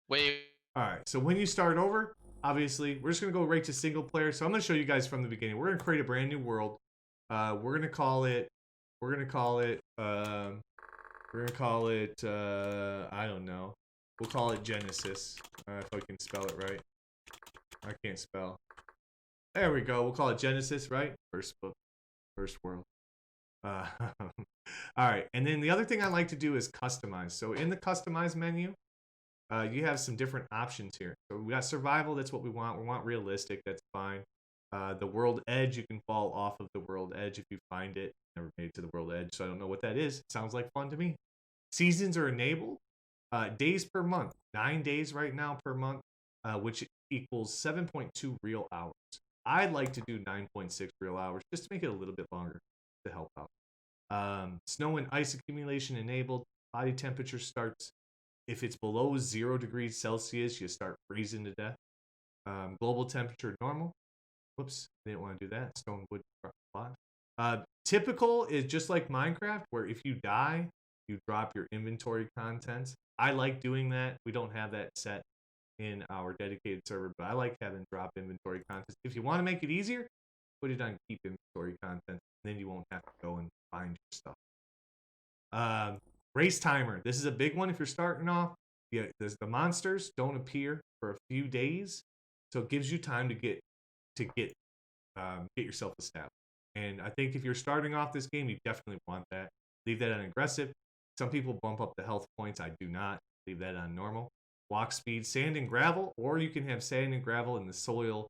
Wait. All right, so when you start over, obviously, we're just gonna go right to single player. So I'm gonna show you guys from the beginning. We're gonna create a brand new world. We're gonna call it. We're gonna call it. We're gonna call it. I don't know. We'll call it Genesis. If I can spell it right. I can't spell. There we go. We'll call it Genesis, right? First book, first world. All right, and then the other thing I like to do is customize. So in the customize menu, you have some different options here. So we got survival, that's what we want. We want realistic, that's fine. The world edge, you can fall off of the world edge if you find it. Never made it to the world edge, so I don't know what that is. Sounds like fun to me. Seasons are enabled. Days per month, 9 days right now per month, which equals 7.2 real hours. I'd like to do 9.6 real hours just to make it a little bit longer to help out. Snow and ice accumulation enabled. Body temperature starts. If it's below 0 degrees Celsius, you start freezing to death. Global temperature normal. Whoops, I didn't want to do that. Stone, wood, block. Typical is just like Minecraft, where if you die, you drop your inventory contents. I like doing that. We don't have that set in our dedicated server, but I like having drop inventory contents. If you want to make it easier, put it on keep inventory contents, and then you won't have to go and find your stuff. Race timer. This is a big one if you're starting off. Yeah, the monsters don't appear for a few days, so it gives you time to get yourself established. And I think if you're starting off this game, you definitely want that. Leave that on aggressive. Some people bump up the health points. I do not. Leave that on normal. Walk speed, sand and gravel, or you can have sand and gravel and the soil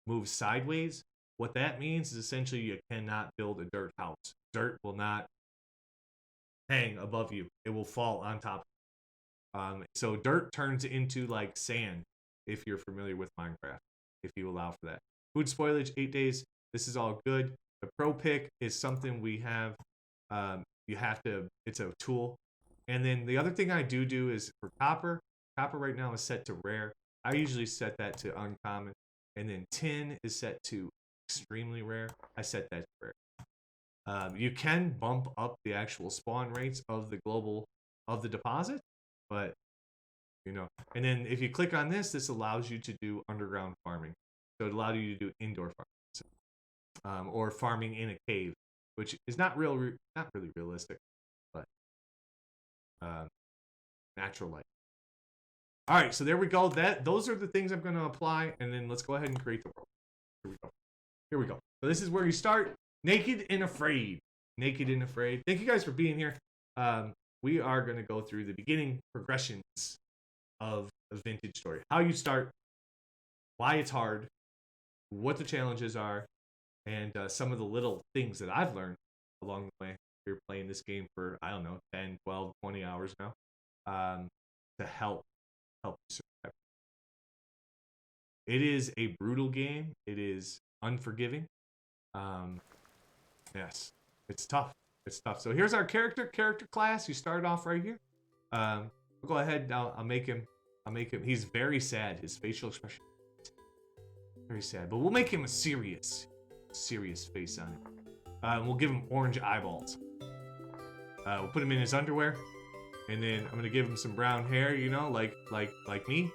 moves sideways. What that means is essentially you cannot build a dirt house. Dirt will not hang above you. It will fall on top. So dirt turns into like sand if you're familiar with Minecraft, if you allow for that. Food spoilage, 8 days. This is all good. The pro pick is something we have. You have to, it's a tool. And then the other thing I do is for copper. Copper right now is set to rare. I usually set that to uncommon. And then tin is set to extremely rare. I set that to rare. You can bump up the actual spawn rates of the deposit, but you know. And then if you click on this, this allows you to do underground farming. So it allows you to do indoor farming, or farming in a cave, which is not really realistic, but natural light. All right, so there we go. Those are the things I'm going to apply, and then let's go ahead and create the world. Here we go. So this is where you start. Naked and afraid. Naked and afraid. Thank you guys for being here. We are going to go through the beginning progressions of a vintage story. How you start, why it's hard, what the challenges are, and some of the little things that I've learned along the way. You're playing this game for, I don't know, 10, 12, 20 hours now, to help you survive. It is a brutal game. It is unforgiving. Yes, it's tough. It's tough. So here's our character class. You start off right here. We'll go ahead. I'll make him. He's very sad. His facial expression, very sad. But we'll make him a serious face on him. We'll give him orange eyeballs. We'll put him in his underwear, and then I'm gonna give him some brown hair. You know, like me.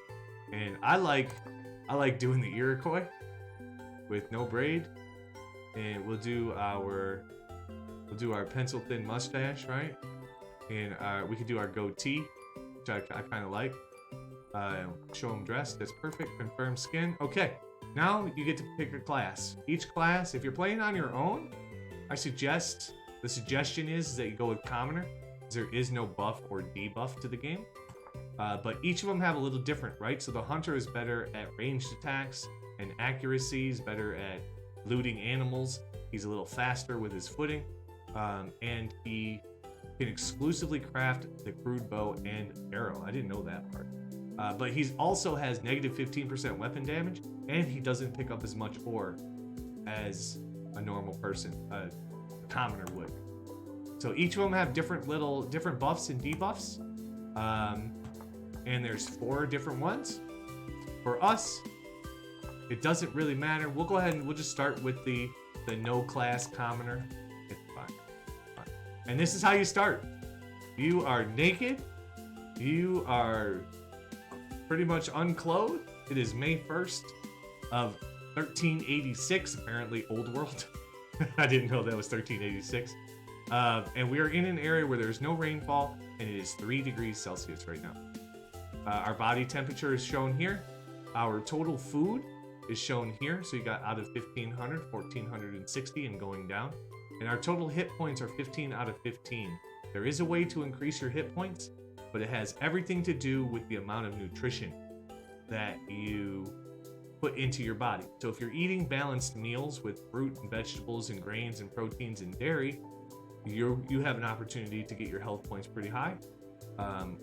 And I like doing the Iroquois with no braid. And we'll do our pencil thin mustache, right? And we could do our goatee, which I kind of like. Show him dressed. That's perfect. Confirm skin. Okay. Now you get to pick a class. Each class, if you're playing on your own, the suggestion is that you go with commoner. There is no buff or debuff to the game. But each of them have a little different, right? So the hunter is better at ranged attacks and accuracy. Is better at looting animals. He's a little faster with his footing. And he can exclusively craft the crude bow and arrow. I didn't know that part. But he also has negative 15% weapon damage, and he doesn't pick up as much ore as a normal person, a commoner would. So each of them have different buffs and debuffs. And there's 4 different ones. For us, it doesn't really matter. We'll go ahead and we'll just start with the no class commoner. It's fine. And this is how you start. You are naked. You are pretty much unclothed. It is May 1st of 1386, apparently old world. I didn't know that was 1386. And we are in an area where there's no rainfall, and it is 3 degrees Celsius right now. Our body temperature is shown here. Our total food is shown here. So you got out of 1500, 1460 and going down. And our total hit points are 15 out of 15. There is a way to increase your hit points, but it has everything to do with the amount of nutrition that you put into your body. So if you're eating balanced meals with fruit and vegetables and grains and proteins and dairy, you have an opportunity to get your health points pretty high.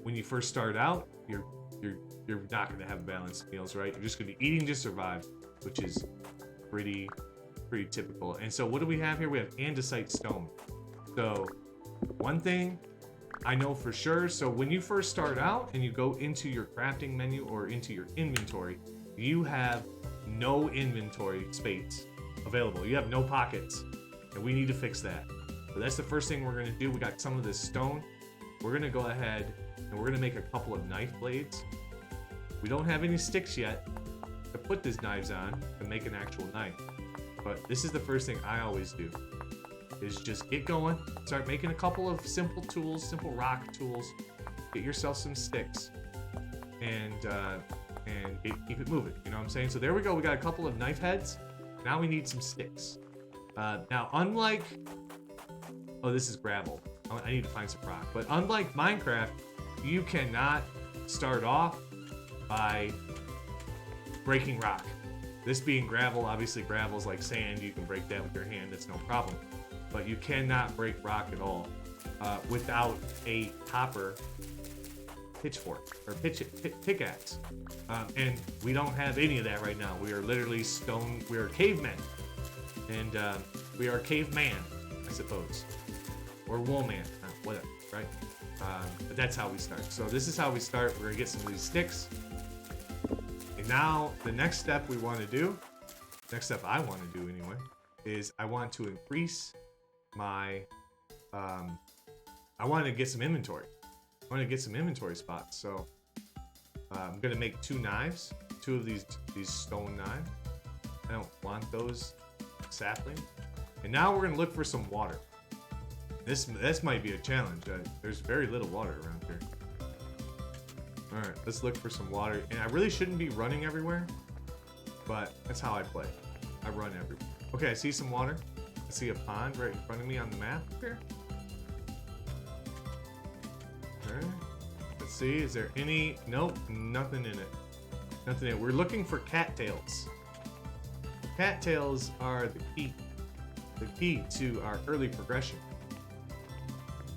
When you first start out, you're not going to have balanced meals, right? You're just going to be eating to survive, which is pretty typical. And so what do we have here? We have andesite stone. So one thing I know for sure, so when you first start out and you go into your crafting menu or into your inventory, you have no inventory space available. You have no pockets, and we need to fix that. So that's the first thing we're going to do. We got some of this stone. We're going to go ahead and we're going to make a couple of knife blades. We don't have any sticks yet to put these knives on to make an actual knife. But this is the first thing I always do, is just get going, start making a couple of simple tools, simple rock tools, get yourself some sticks, and keep it moving, you know what I'm saying? So there we go, we got a couple of knife heads. Now we need some sticks. Now unlike, oh, this is gravel. I need to find some rock. But unlike Minecraft, you cannot start off by breaking rock. This being gravel, obviously gravel is like sand. You can break that with your hand, that's no problem. But you cannot break rock at all without a copper pitchfork or pickaxe. And we don't have any of that right now. We are literally stone, we are cavemen. And we are caveman, I suppose. Or woolman, whatever, right? But that's how we start. So this is how we start. We're gonna get some of these sticks. And now the next step we want to do, next step I want to do anyway, is I want to increase my, I want to get some inventory. I want to get some inventory spots. So I'm gonna make 2 knives, 2 of these stone knives. I don't want those sapling. And now we're gonna look for some water. This might be a challenge. There's very little water around here. All right, let's look for some water. And I really shouldn't be running everywhere, but that's how I play. I run everywhere. Okay, I see some water. I see a pond right in front of me on the map here. All right, let's see. Is there any? Nope, nothing in it. Nothing in it. We're looking for cattails. Cattails are the key to our early progression.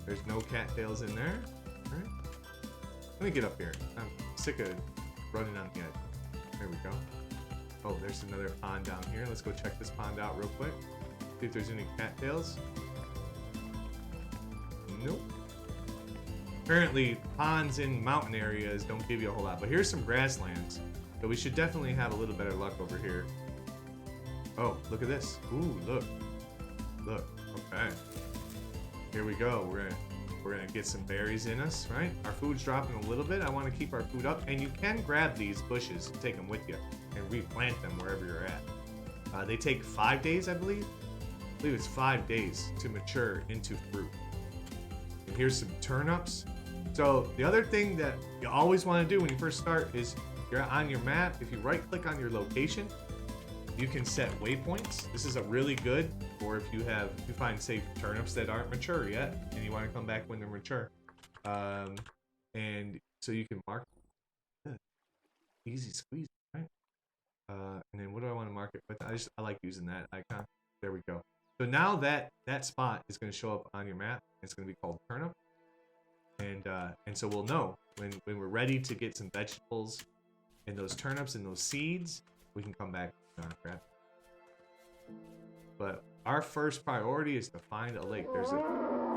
There's no cattails in there. All right. Let me get up here. I'm sick of running on the edge. There we go. Oh, there's another pond down here. Let's go check this pond out real quick. See if there's any cattails. Nope. Apparently, ponds in mountain areas don't give you a whole lot. But here's some grasslands. So we should definitely have a little better luck over here. Oh, look at this. Ooh, look. Look. Okay. Here we go. We're gonna get some berries in us, right? Our food's dropping a little bit. I want to keep our food up, and you can grab these bushes and take them with you and replant them wherever you're at. They take 5 days, I believe. I believe it's 5 days to mature into fruit. And here's some turnips. So the other thing that you always want to do when you first start is you're on your map. If you right-click on your location, you can set waypoints. This is a really good for if you find, say, turnips that aren't mature yet and you want to come back when they're mature. And so you can mark easy squeeze, right? And then what do I want to mark it with? I like using that icon. There we go. So now that spot is going to show up on your map. It's going to be called turnip. And so we'll know when we're ready to get some vegetables and those turnips and those seeds, we can come back. But our first priority is to find a lake.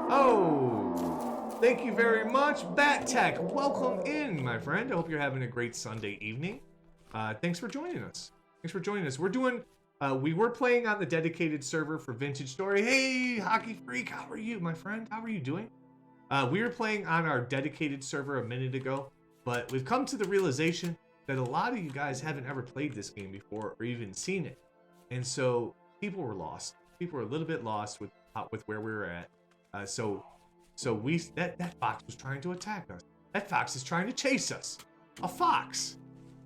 Oh, thank you very much, Bat Tech. Welcome in, my friend. I hope you're having a great Sunday evening. Thanks for joining us. We're doing. We were playing on the dedicated server for Vintage Story. Hey, Hockey Freak, how are you, my friend? How are you doing? We were playing on our dedicated server a minute ago. But we've come to the realization that a lot of you guys haven't ever played this game before or even seen it. And so people were lost. People were a little bit lost with where we were at. So that fox was trying to attack us. That fox is trying to chase us. A fox.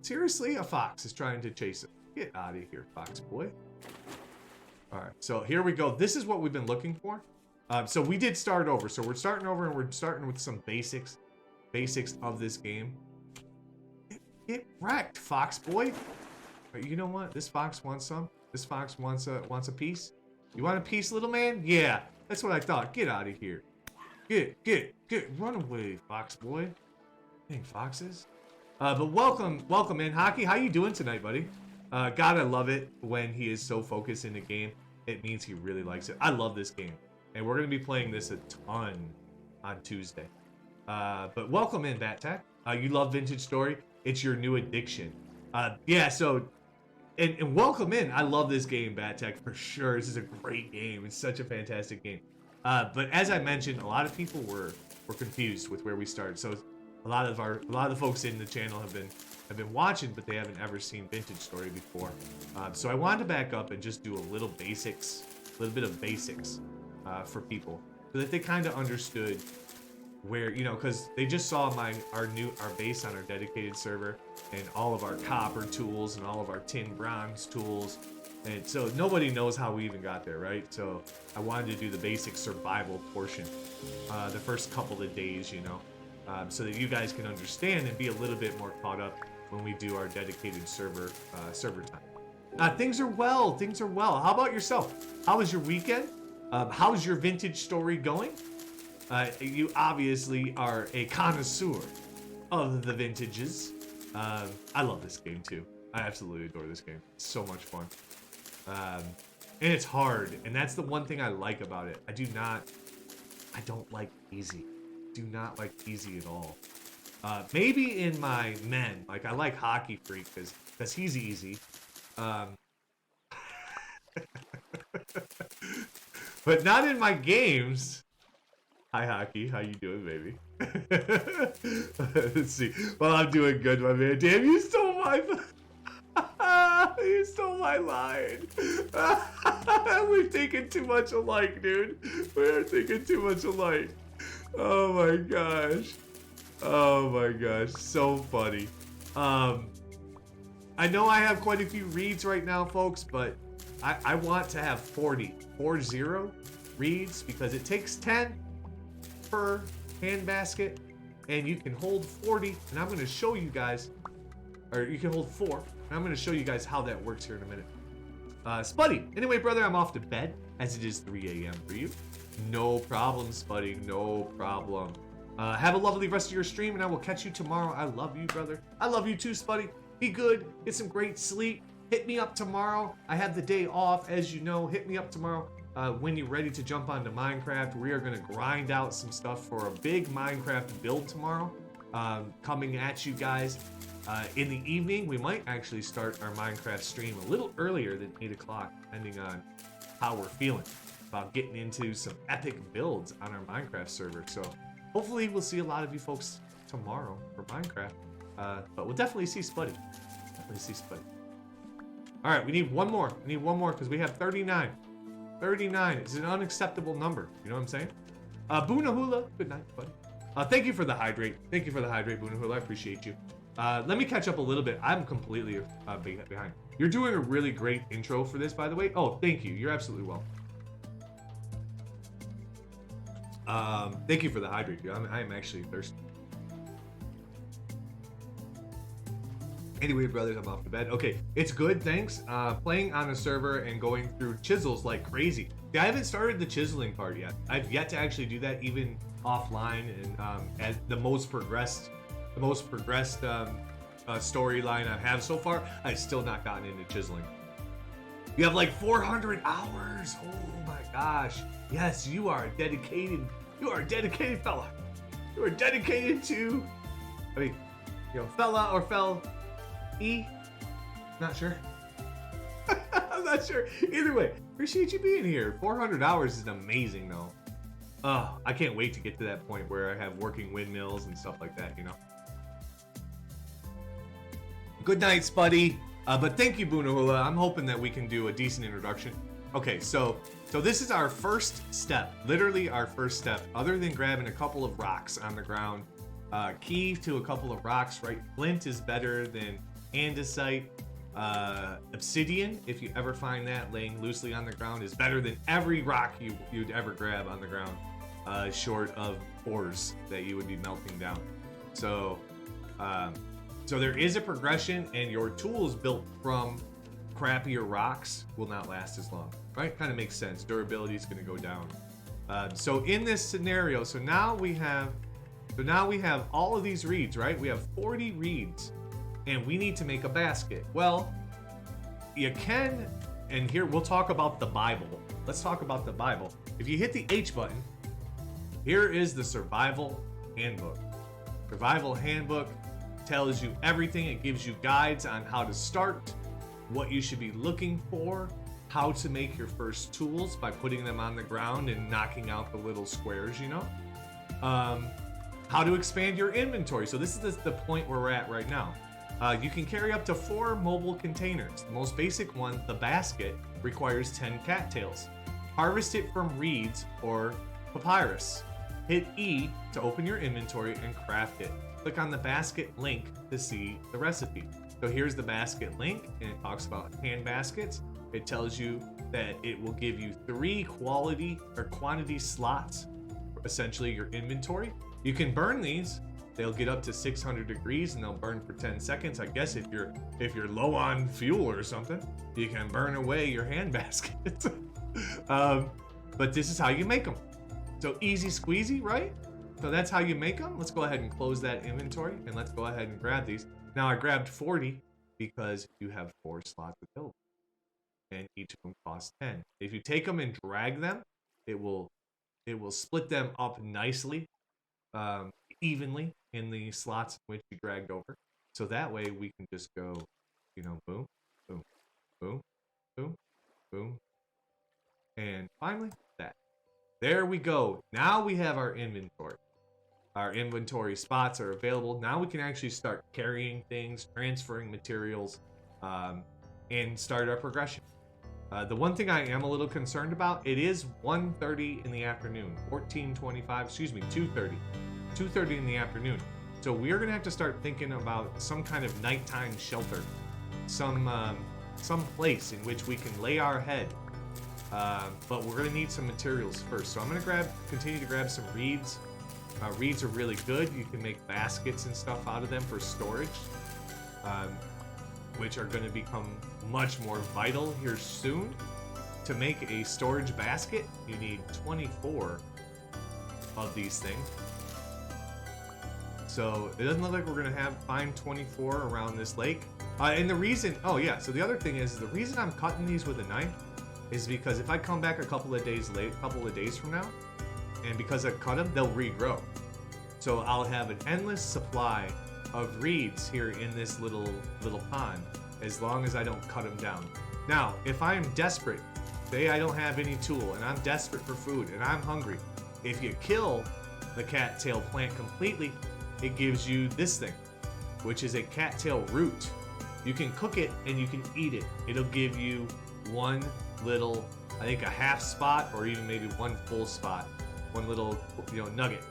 Seriously, a fox is trying to chase us. Get out of here, fox boy. All right, so here we go. This is what we've been looking for. So we did start over. So we're starting over, and we're starting with some basics of this game. Get wrecked, fox boy. You know what? This fox wants some. This fox wants a piece. You want a piece, little man? Yeah, that's what I thought. Get out of here. Get. Run away, fox boy. Dang foxes. But welcome in. Hockey, how you doing tonight, buddy? God, I love it when he is so focused in the game. It means he really likes it. I love this game. And we're going to be playing this a ton on Tuesday. But welcome in, BatTech. You love Vintage Story. It's your new addiction. Yeah, so... And welcome in. I love this game, BatTech, for sure. This is a great game. It's such a fantastic game. But as I mentioned, a lot of people were confused with where we started. So a lot of the folks in the channel have been watching, but they haven't ever seen Vintage Story before. So I wanted to back up and just do a little bit of basics for people, so that they kind of understood where, you know, because they just saw our base on our dedicated server and all of our copper tools and all of our tin bronze tools, and so nobody knows how we even got there, right? So I wanted to do the basic survival portion the first couple of days, you know, so that you guys can understand and be a little bit more caught up when we do our dedicated server time. Things are well. How about yourself? How was your weekend? How's your Vintage Story going? You obviously are a connoisseur of the vintages. I love this game too. I absolutely adore this game. It's so much fun. And it's hard, and that's the one thing I like about it. I don't like easy. Do not like easy at all. Maybe in my men, like I like Hockey Freak because he's easy. But not in my games. Hi, Hockey. How you doing, baby? Let's see. Well, I'm doing good, my man. Damn, you stole my... you stole my line. We've taken too much alike, dude. We're taking too much alike. Oh, my gosh. Oh, my gosh. So funny. I know I have quite a few reads right now, folks, but I want to have 40 reads because it takes 10 per hand basket, and you can hold 40, and I'm going to show you guys, or you can hold 4, and I'm going to show you guys how that works here in a minute. Spuddy, anyway, brother, I'm off to bed, as it is 3 a.m. for you. No problem, Spuddy, no problem. Have a lovely rest of your stream, and I will catch you tomorrow. I love you, brother. I love you too, Spuddy. Be good, get some great sleep. Hit me up tomorrow. I have the day off, as you know. Hit me up tomorrow. When you're ready to jump onto Minecraft, we are going to grind out some stuff for a big Minecraft build tomorrow, coming at you guys. In the evening, we might actually start our Minecraft stream a little earlier than 8 o'clock, depending on how we're feeling about getting into some epic builds on our Minecraft server. So hopefully we'll see a lot of you folks tomorrow for Minecraft, but we'll definitely see Spuddy. All right, we need one more. Because we have 39. 39 is an unacceptable number. You know what I'm saying? Boonahula, good night, buddy. Thank you for the hydrate. Boonahula. I appreciate you. Let me catch up a little bit. I'm completely behind. You're doing a really great intro for this, by the way. Oh, thank you. You're absolutely welcome. Thank you for the hydrate, dude. I am actually thirsty. Anyway, brothers, I'm off to bed. Okay, it's good, thanks. Playing on a server and going through chisels like crazy. I haven't started the chiseling part yet. I've yet to actually do that, even offline, and as the most progressed storyline I have so far, I've still not gotten into chiseling. You have like 400 hours. Oh my gosh. Yes, you are a dedicated fella. You are dedicated to, I mean, you know, fella or fell. Not sure. I'm not sure. Either way, appreciate you being here. 400 hours is amazing, though. I can't wait to get to that point where I have working windmills and stuff like that, you know? good night, Spuddy. But thank you, Bunahula. I'm hoping that we can do a decent introduction. Okay, so this is our first step, literally our first step, other than grabbing a couple of rocks on the ground. Key to a couple of rocks, right? Flint is better than andesite. Obsidian, if you ever find that laying loosely on the ground, is better than every rock you'd ever grab on the ground, short of ores that you would be melting down. So there is a progression, and your tools built from crappier rocks will not last as long, right? Kind of makes sense. Durability is going to go down. So in this scenario, so now we have all of these reeds, right? We have 40 reeds, and we need to make a basket. Well, you can, and here we'll talk about the Bible. Let's talk about the Bible. If you hit the H button, here is the Survival Handbook. Survival Handbook tells you everything. It gives you guides on how to start, what you should be looking for, how to make your first tools by putting them on the ground and knocking out the little squares, you know? How to expand your inventory. So this is the point where we're at right now. You can carry up to 4 mobile containers. The most basic one, the basket, requires 10 cattails. Harvest it from reeds or papyrus. Hit E to open your inventory and craft it. Click on the basket link to see the recipe. So here's the basket link, and it talks about hand baskets. It tells you that it will give you 3 quality or quantity slots, essentially your inventory. You can burn these. They'll get up to 600 degrees and they'll burn for 10 seconds. I guess if you're low on fuel or something, you can burn away your hand baskets. But this is how you make them. So easy squeezy, right? So that's how you make them. Let's go ahead and close that inventory, and let's go ahead and grab these. Now I grabbed 40 because you have 4 slots available, and each of them costs 10. If you take them and drag them, it will split them up nicely, evenly in the slots in which you dragged over. So that way we can just go, you know, boom, boom, boom, boom, boom, and finally that. There we go. Now we have our inventory. Our inventory spots are available. Now we can actually start carrying things, transferring materials, and start our progression. The one thing I am a little concerned about, it is 1:30 in the afternoon, 14:25, excuse me, 2:30 in the afternoon. So we're gonna have to start thinking about some kind of nighttime shelter, some place in which we can lay our head. But we're gonna need some materials first. So I'm gonna continue to grab some reeds. Reeds are really good. You can make baskets and stuff out of them for storage, which are going to become much more vital here soon. To make a storage basket, you need 24 of these things. So it doesn't look like we're going to find 24 around this lake. And the reason, so the other thing is, the reason I'm cutting these with a knife is because if I come back a couple of days from now, and because I cut them, they'll regrow. So I'll have an endless supply of reeds here in this little pond, as long as I don't cut them down. Now, if I'm desperate, say I don't have any tool, and I'm desperate for food, and I'm hungry, if you kill the cattail plant completely, it gives you this thing, which is a cattail root. You can cook it and you can eat it. It'll give you one little, I think a half spot, or even maybe one full spot, one little, nugget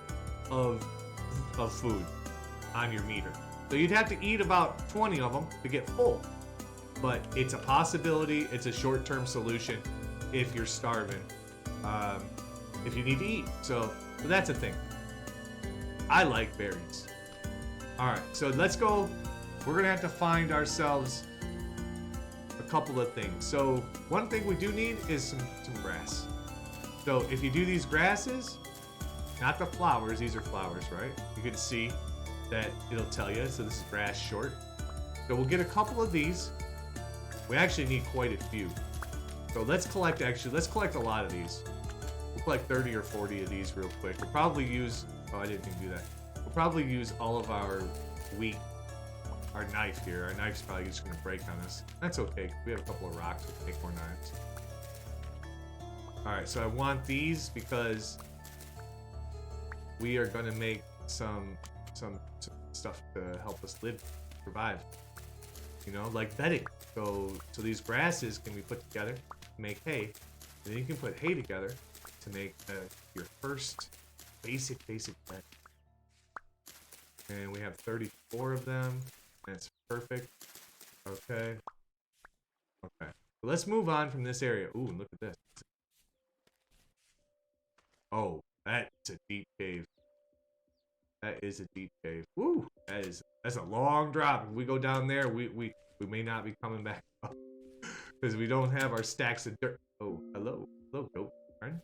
of food on your meter. So you'd have to eat about 20 of them to get full, but it's a possibility. It's a short-term solution if you're starving, if you need to eat. So that's a thing. I like berries. All right, so let's go. We're gonna have to find ourselves a couple of things. So one thing we do need is some grass. So if you do these grasses, not the flowers, these are flowers, right? You can see that it'll tell you. So this is grass short. So we'll get a couple of these. We actually need quite a few. So let's collect a lot of these. We'll collect 30 or 40 of these real quick. We'll probably use, I didn't even do that. We'll probably use all of our our knife here. Our knife's probably just gonna break on us. That's okay. We have a couple of rocks. We'll make more knives. All right, so I want these because we are gonna make some stuff to help us survive. You know, like bedding. So these grasses can be put together to make hay. And then you can put hay together to make your first basic bed. And we have 34 of them. That's perfect. Okay. Okay. So let's move on from this area. Ooh, look at this. Oh, that's a deep cave. That is a deep cave. Woo! That's a long drop. If we go down there, we may not be coming back up. Because we don't have our stacks of dirt. Oh, hello. Hello, goat friend.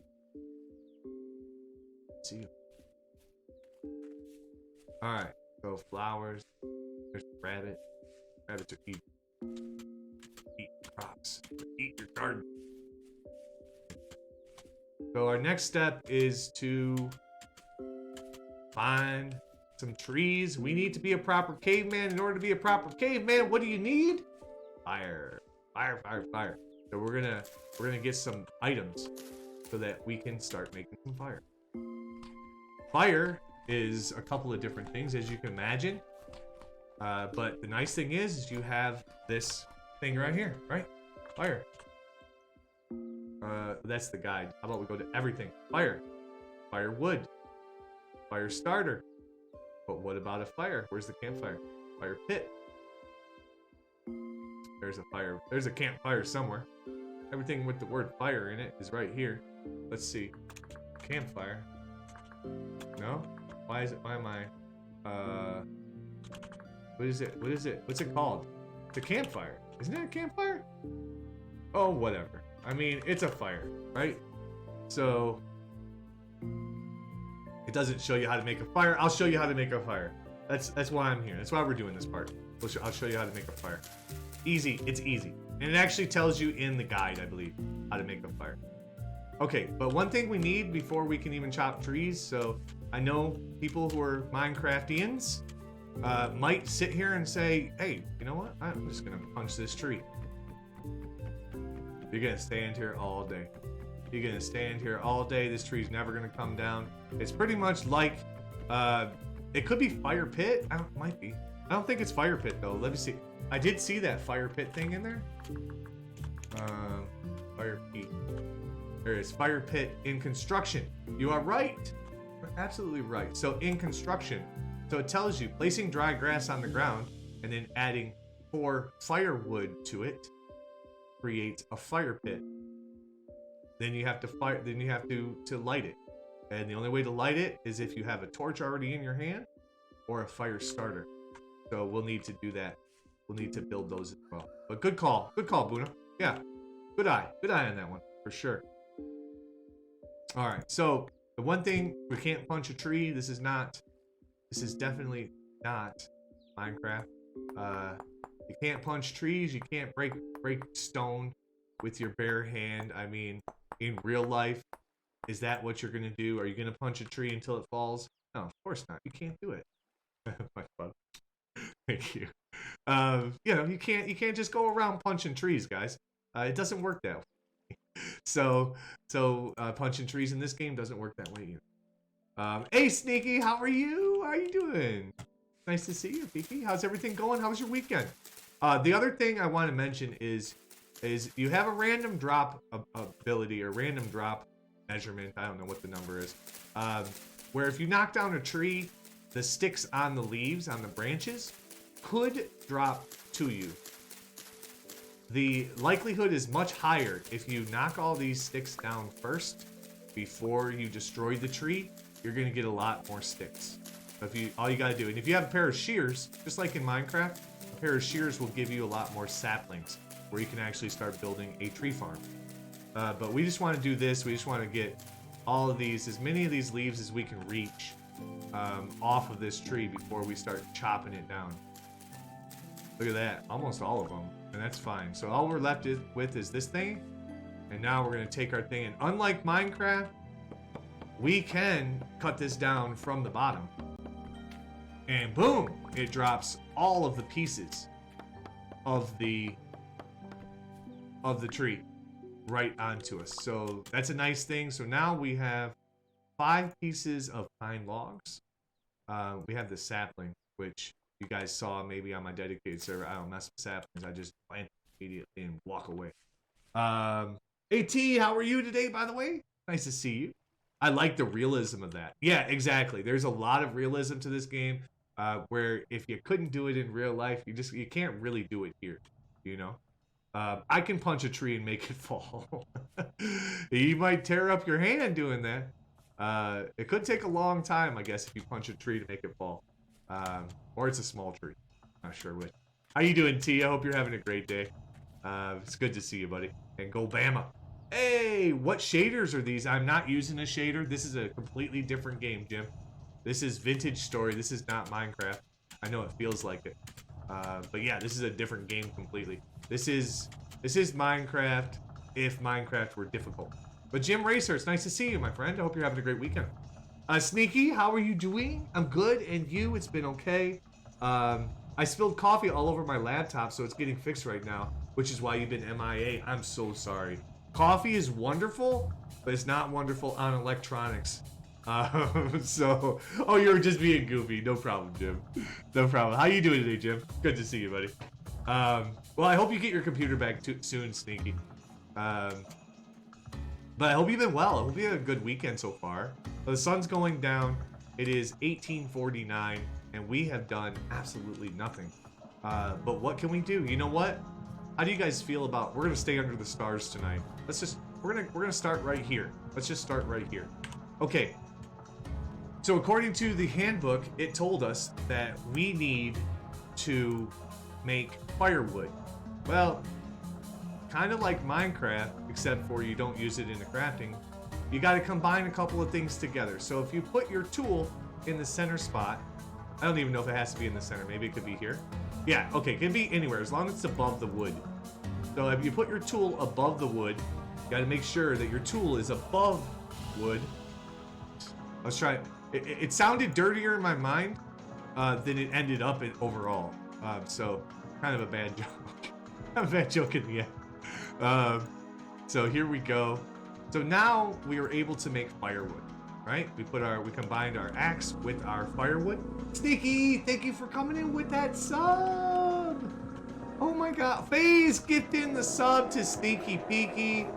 See you. Alright, so flowers. There's a rabbit. Rabbits are eat crops. Eat your garden. So our next step is to find some trees. We need to be a proper caveman. In order to be a proper caveman, what do you need? Fire. Fire, fire, fire. So we're gonna get some items so that we can start making some fire. Fire is a couple of different things, as you can imagine. But the nice thing is you have this thing right here, right? Fire. That's the guide. How about we go to everything? Fire. Firewood. Fire starter. But what about a fire? Where's the campfire? Fire pit. There's a fire. There's a campfire somewhere. Everything with the word fire in it is right here. Let's see. Campfire. No? Why is it? Why am I? What is it? What is it? What's it called? It's a campfire. Isn't it a campfire? Oh, whatever. I mean, it's a fire, right? So it doesn't show you how to make a fire. I'll show you how to make a fire. That's why I'm here. That's why we're doing this part. I'll show you how to make a fire. Easy. It's easy. And it actually tells you in the guide, I believe, how to make a fire. Okay, but one thing we need before we can even chop trees, so I know people who are Minecraftians might sit here and say, hey, you know what? I'm just going to punch this tree. You're going to stand here all day. You're going to stand here all day. This tree's never going to come down. It's pretty much like, it could be fire pit. Might be. I don't think it's fire pit, though. Let me see. I did see that fire pit thing in there. Fire pit. There is fire pit in construction. You are right. You're absolutely right. So in construction, so it tells you placing dry grass on the ground and then adding 4 firewood to it creates a fire pit. Then you have to fire. Then you have to light it, and the only way to light it is if you have a torch already in your hand or a fire starter. So we'll need to do that. We'll need to build those as well. But good call, Buna. Yeah, good eye on that one for sure. All right, so the one thing, we can't punch a tree. This is definitely not Minecraft. You can't punch trees. You can't break stone with your bare hand. I mean, in real life, is that what you're gonna do? Are you gonna punch a tree until it falls? No, of course not. You can't do it. My fun. Thank you. You know, you can't just go around punching trees, guys. It doesn't work that way. So punching trees in this game doesn't work that way either. Hey, Sneaky, how are you? How are you doing? Nice to see you, Kiki. How's everything going? How was your weekend? The other thing I want to mention is you have a random drop ability or random drop measurement. I don't know what the number is. Where if you knock down a tree, the sticks on the leaves, on the branches, could drop to you. The likelihood is much higher if you knock all these sticks down first before you destroy the tree. You're gonna get a lot more sticks. So all you gotta do, and if you have a pair of shears, just like in Minecraft, a pair of shears will give you a lot more saplings, where you can actually start building a tree farm. But we just want to do this. We just want to get all of these, as many of these leaves as we can reach, off of this tree before we start chopping it down. Look at that, almost all of them, and that's fine. So all we're left with is this thing, and now we're gonna take our thing, and unlike Minecraft, we can cut this down from the bottom, and boom, it drops all of the pieces of the tree right onto us. So that's a nice thing. So now we have 5 pieces of pine logs. We have the sapling, which You guys saw maybe on my dedicated server, I don't mess with saplings. I just plant immediately and walk away. Hey T, how are you today, by the way? Nice to see you. I like the realism of that. Yeah, exactly. There's a lot of realism to this game, where if you couldn't do it in real life, you can't really do it here, you know? I can punch a tree and make it fall. You might tear up your hand doing that. It could take a long time, I guess, if you punch a tree to make it fall. Or it's a small tree. Not sure which. How you doing, T? I hope you're having a great day. It's good to see you, buddy. And go Bama. Hey, what shaders are these? I'm not using a shader. This is a completely different game, Jim. This is Vintage Story. This is not Minecraft. I know it feels like it. But yeah, this is a different game completely. This is Minecraft if Minecraft were difficult. But Jim Racer, it's nice to see you, my friend. I hope you're having a great weekend. Sneaky, how are you doing? I'm good, and you? It's been okay. I spilled coffee all over my laptop, so it's getting fixed right now, which is why you've been MIA. I'm so sorry. Coffee is wonderful, but it's not wonderful on electronics. So, oh, you're just being goofy. No problem, Jim. No problem. How you doing today, Jim? Good to see you, buddy. Well, I hope you get your computer back soon, Sneaky. But I hope you've been well. I hope you had a good weekend so far. The sun's going down. It is 18:49, and we have done absolutely nothing. But what can we do? You know what? How do you guys feel about? We're gonna stay under the stars tonight. We're gonna start right here. Let's just start right here. Okay. So according to the handbook, it told us that we need to make firewood. Well, kind of like Minecraft, except for you don't use it in the crafting. You got to combine a couple of things together. So if you put your tool in the center spot, I don't even know if it has to be in the center. Maybe it could be here. Yeah, okay, it can be anywhere as long as it's above the wood. So if you put your tool above the wood, you got to make sure that your tool is above wood. Let's try it. It sounded dirtier in my mind than it ended up in overall. So kind of a bad joke. A bad joke in the end. So here we go. So now we are able to make firewood, right? We combined our axe with our firewood. Sneaky, thank you for coming in with that sub. Oh my God, FaZe gifting the sub to Sneaky Peeky.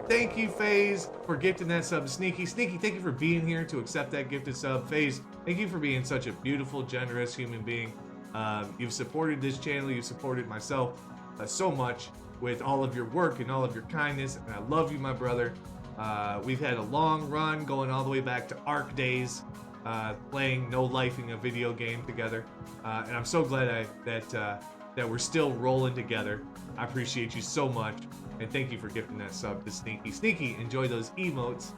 Thank you, FaZe, for gifting that sub to Sneaky. Sneaky, thank you for being here to accept that gifted sub. FaZe, thank you for being such a beautiful, generous human being. You've supported this channel, you've supported myself so much with all of your work and all of your kindness, and I love you, my brother. We've had a long run going all the way back to ARC days, playing No Lifing, a video game together, and I'm so glad that we're still rolling together. I appreciate you so much, and thank you for gifting that sub to Sneaky. Sneaky, enjoy those emotes.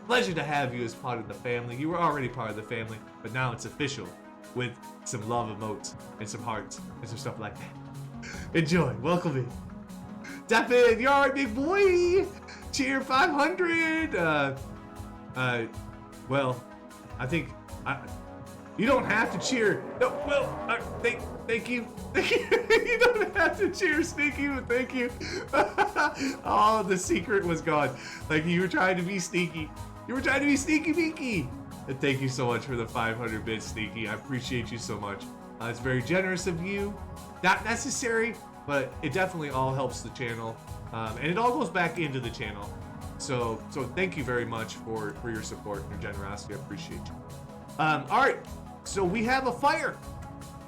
Pleasure to have you as part of the family. You were already part of the family, but now it's official with some love emotes and some hearts and some stuff like that. Enjoy. Welcome in. Deppin, you alright, big boy? Cheer 500. Well, I think you don't have to cheer. No, well, thank you. You don't have to cheer, Sneaky, but thank you. Oh, the secret was gone. Like you were trying to be sneaky. You were trying to be sneaky beaky. And thank you so much for the 500 bits, Sneaky. I appreciate you so much. It's very generous of you. Not necessary, but it definitely all helps the channel. And it all goes back into the channel. So thank you very much for your support and your generosity. I appreciate you. All right, so we have a fire.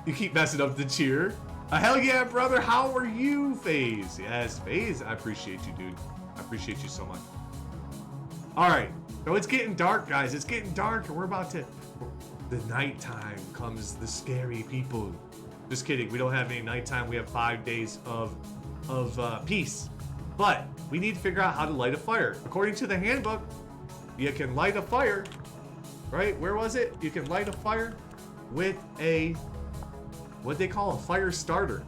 You keep messing up the cheer. Hell yeah, brother. How are you, FaZe? Yes, FaZe. I appreciate you, dude. I appreciate you so much. All right, so it's getting dark, guys. It's getting dark, and we're about to. The nighttime comes the scary people. Just kidding. We don't have any nighttime. We have 5 days of peace. But we need to figure out how to light a fire. According to the handbook, you can light a fire, right? Where was it? You can light a fire with what they call a fire starter.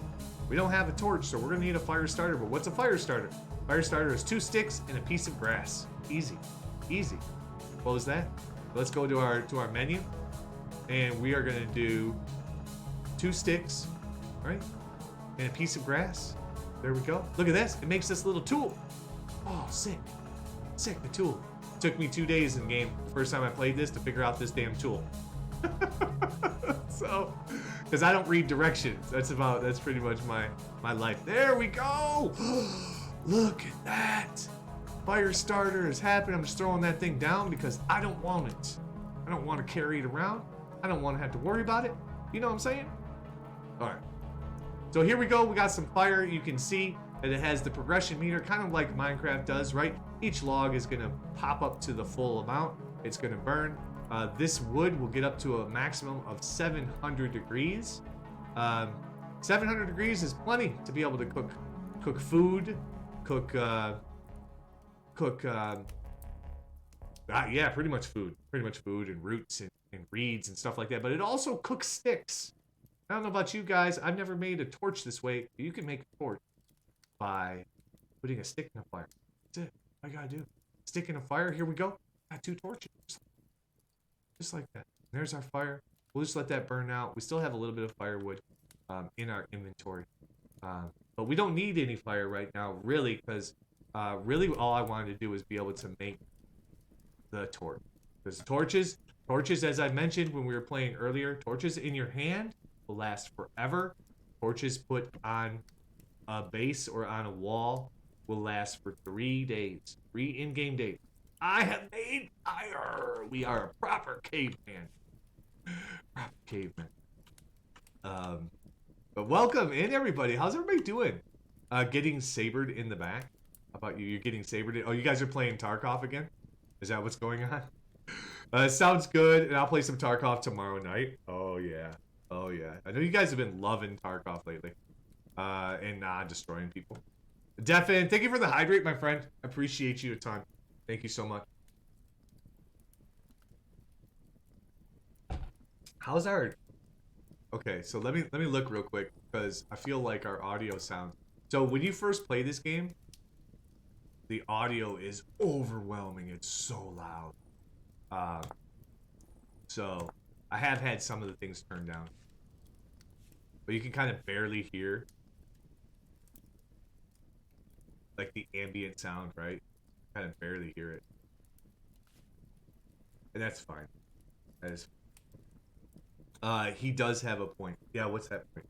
We don't have a torch, so we're gonna need a fire starter. But what's a fire starter? Fire starter is 2 sticks and a piece of grass. Easy, easy. What was that? Let's go to our menu, and we are gonna do 2 sticks, right? And a piece of grass. There we go. Look at this. It makes this little tool. Oh, sick. Sick, the tool. Took me 2 days in game, the first time I played this, to figure out this damn tool. So, Because I don't read directions. That's pretty much my life. There we go. Look at that. Fire starter is happening. I'm just throwing that thing down because I don't want it. I don't want to carry it around. I don't want to have to worry about it. You know what I'm saying? All right. So here we go. We got some fire. You can see that it has the progression meter, kind of like Minecraft does, right? Each log is going to pop up to the full amount. It's going to burn. This wood will get up to a maximum of 700 degrees. 700 degrees is plenty to be able to cook food, yeah, pretty much food and roots and reeds and stuff like that. But it also cooks sticks. I don't know about you guys. I've never made a torch this way. You can make a torch by putting a stick in a fire. That's it. All I gotta do. Stick in a fire. Here we go. Got 2 torches. Just like that. And there's our fire. We'll just let that burn out. We still have a little bit of firewood in our inventory. But we don't need any fire right now, really, because really all I wanted to do was be able to make the torch. Because torches, as I mentioned when we were playing earlier, torches in your hand will last forever. Torches put on a base or on a wall will last for 3 days. 3 in-game days. I have made fire. We are a proper caveman. Proper caveman. But welcome in, everybody. How's everybody doing? Getting sabered in the back. How about you? You're getting sabered in. Oh, you guys are playing Tarkov again? Is that what's going on? Sounds good. And I'll play some Tarkov tomorrow night. Oh, yeah. Oh, yeah. I know you guys have been loving Tarkov lately. And destroying people. Defin, thank you for the hydrate, my friend. I appreciate you a ton. Thank you so much. How's our... Okay, so let me look real quick because I feel like our audio sounds... So when you first play this game, the audio is overwhelming. It's so loud. So I have had some of the things turned down. But you can kind of barely hear like the ambient sound, right? Kind of barely hear it. And that's fine. That is fine. He does have a point. Yeah, what's that point?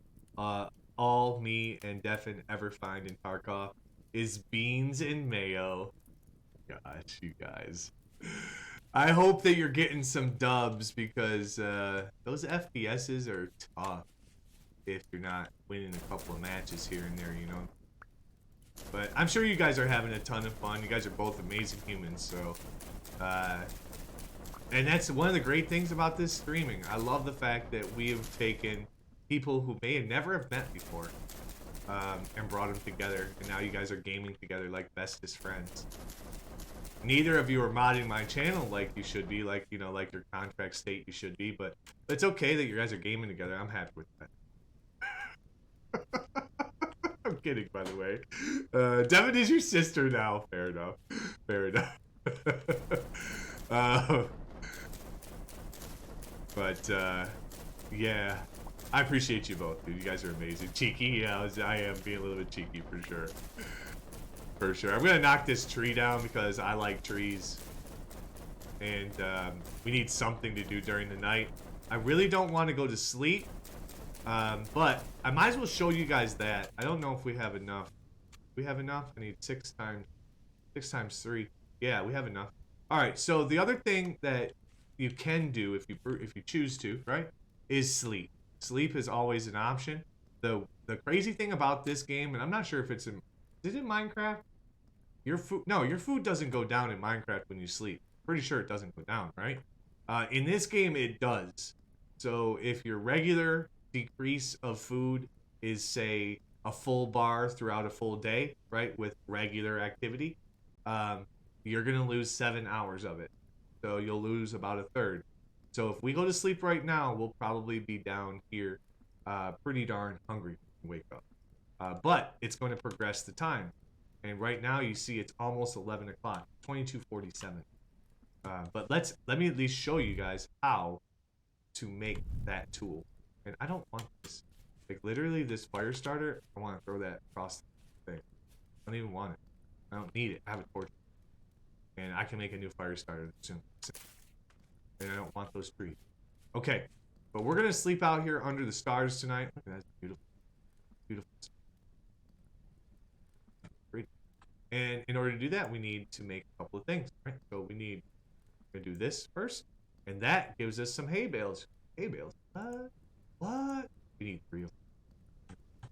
All me and Defin ever find in Tarkov is beans and mayo. Gosh, you guys. I hope that you're getting some dubs because those FPSs are tough if you're not winning a couple of matches here and there, you know. But I'm sure you guys are having a ton of fun. You guys are both amazing humans, so... and that's one of the great things about this streaming. I love the fact that we have taken people who may have never have met before and brought them together. And now you guys are gaming together like bestest friends. Neither of you are modding my channel like you should be, like, you know, like your contract state you should be. But it's okay that you guys are gaming together. I'm happy with that. I'm kidding, by the way. Devin is your sister now. Fair enough. Fair enough. Yeah. I appreciate you both, dude. You guys are amazing. Cheeky, yeah, I am being a little bit cheeky for sure. For sure. I'm gonna knock this tree down because I like trees. And we need something to do during the night. I really don't want to go to sleep. But I might as well show you guys that. I don't know if we have enough. We have enough? I need 6 times 3. Yeah, we have enough. Alright, so the other thing that you can do if you choose to, right, is sleep. Sleep is always an option. The crazy thing about this game, and I'm not sure if it's in... Is it in Minecraft? Your food doesn't go down in Minecraft when you sleep. Pretty sure it doesn't go down, right? In this game, it does. So if your regular decrease of food is, say, a full bar throughout a full day, right, with regular activity, you're going to lose 7 hours of it. So you'll lose about a third. So if we go to sleep right now, we'll probably be down here pretty darn hungry when we wake up. But it's going to progress the time. And right now you see it's almost 11 o'clock, 22:47. But let me at least show you guys how to make that tool. And I don't want this. Like, literally, this fire starter, I want to throw that across the thing. I don't even want it. I don't need it. I have a torch. And I can make a new fire starter soon. And I don't want those trees. Okay. But we're gonna sleep out here under the stars tonight. Look at that, beautiful, beautiful. Great. And in order to do that, we need to make a couple of things, right? So we're gonna do this first, and that gives us some hay bales. Hay bales? What? We need 3 of them.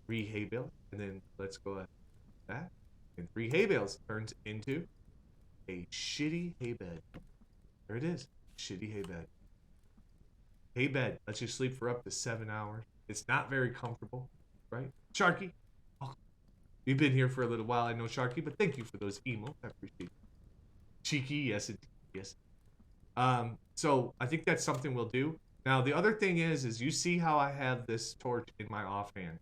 3 hay bales, and then let's go ahead with that. And 3 hay bales turns into a shitty hay bed. There it is, shitty hay bed. Hay bed lets you sleep for up to 7 hours. It's not very comfortable, right? Sharky, oh, you've been here for a little while, I know, Sharky, but thank you for those emotes. I appreciate it. Cheeky, yes, yes. So I think that's something we'll do. Now the other thing is you see how I have this torch in my offhand.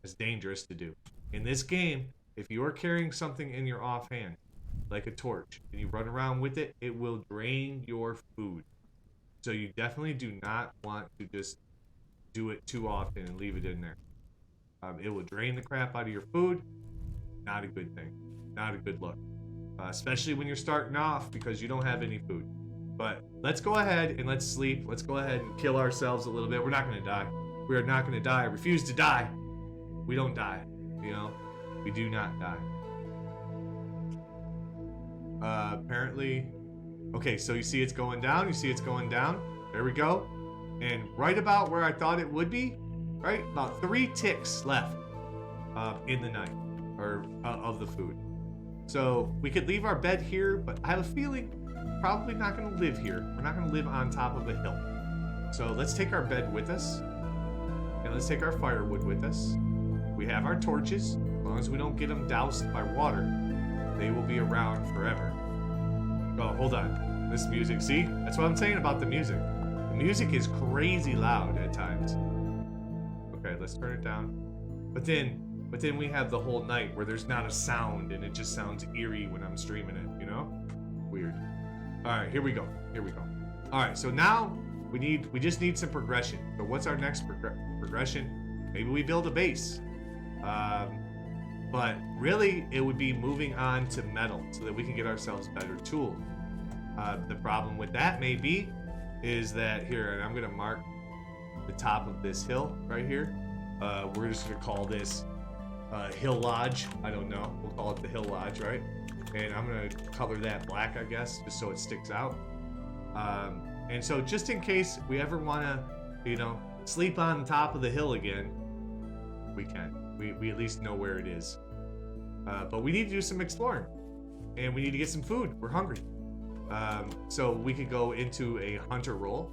It's dangerous to do. In this game, if you are carrying something in your offhand, like a torch, and you run around with it, it will drain your food. So you definitely do not want to just do it too often and leave it in there. It will drain the crap out of your food. Not a good thing. Not a good look. Especially when you're starting off because you don't have any food. But let's go ahead and let's sleep. Let's go ahead and kill ourselves a little bit. We're not going to die. We are not going to die. I refuse to die. We don't die. You know? We do not die. Apparently... Okay, so you see it's going down. You see it's going down. There we go. And right about where I thought it would be, right? About 3 ticks left in the night, or of the food. So we could leave our bed here, but I have a feeling we're probably not going to live here. We're not going to live on top of a hill. So let's take our bed with us. And let's take our firewood with us. We have our torches. As long as we don't get them doused by water, they will be around forever. Oh, hold on. This music, see? That's what I'm saying about the music. The music is crazy loud at times. Okay, let's turn it down. But then we have the whole night where there's not a sound and it just sounds eerie when I'm streaming it, you know? Weird. All right, here we go. Here we go. All right, so now we just need some progression. So what's our next progression? Maybe we build a base. But really, it would be moving on to metal so that we can get ourselves better tools. The problem with that maybe is that here, and I'm going to mark the top of this hill right here. We're just going to call this Hill Lodge. I don't know. We'll call it the Hill Lodge, right? And I'm going to color that black, I guess, just so it sticks out. And so just in case we ever want to, you know, sleep on top of the hill again, we can. We at least know where it is. But we need to do some exploring. And we need to get some food. We're hungry. So we could go into a hunter role.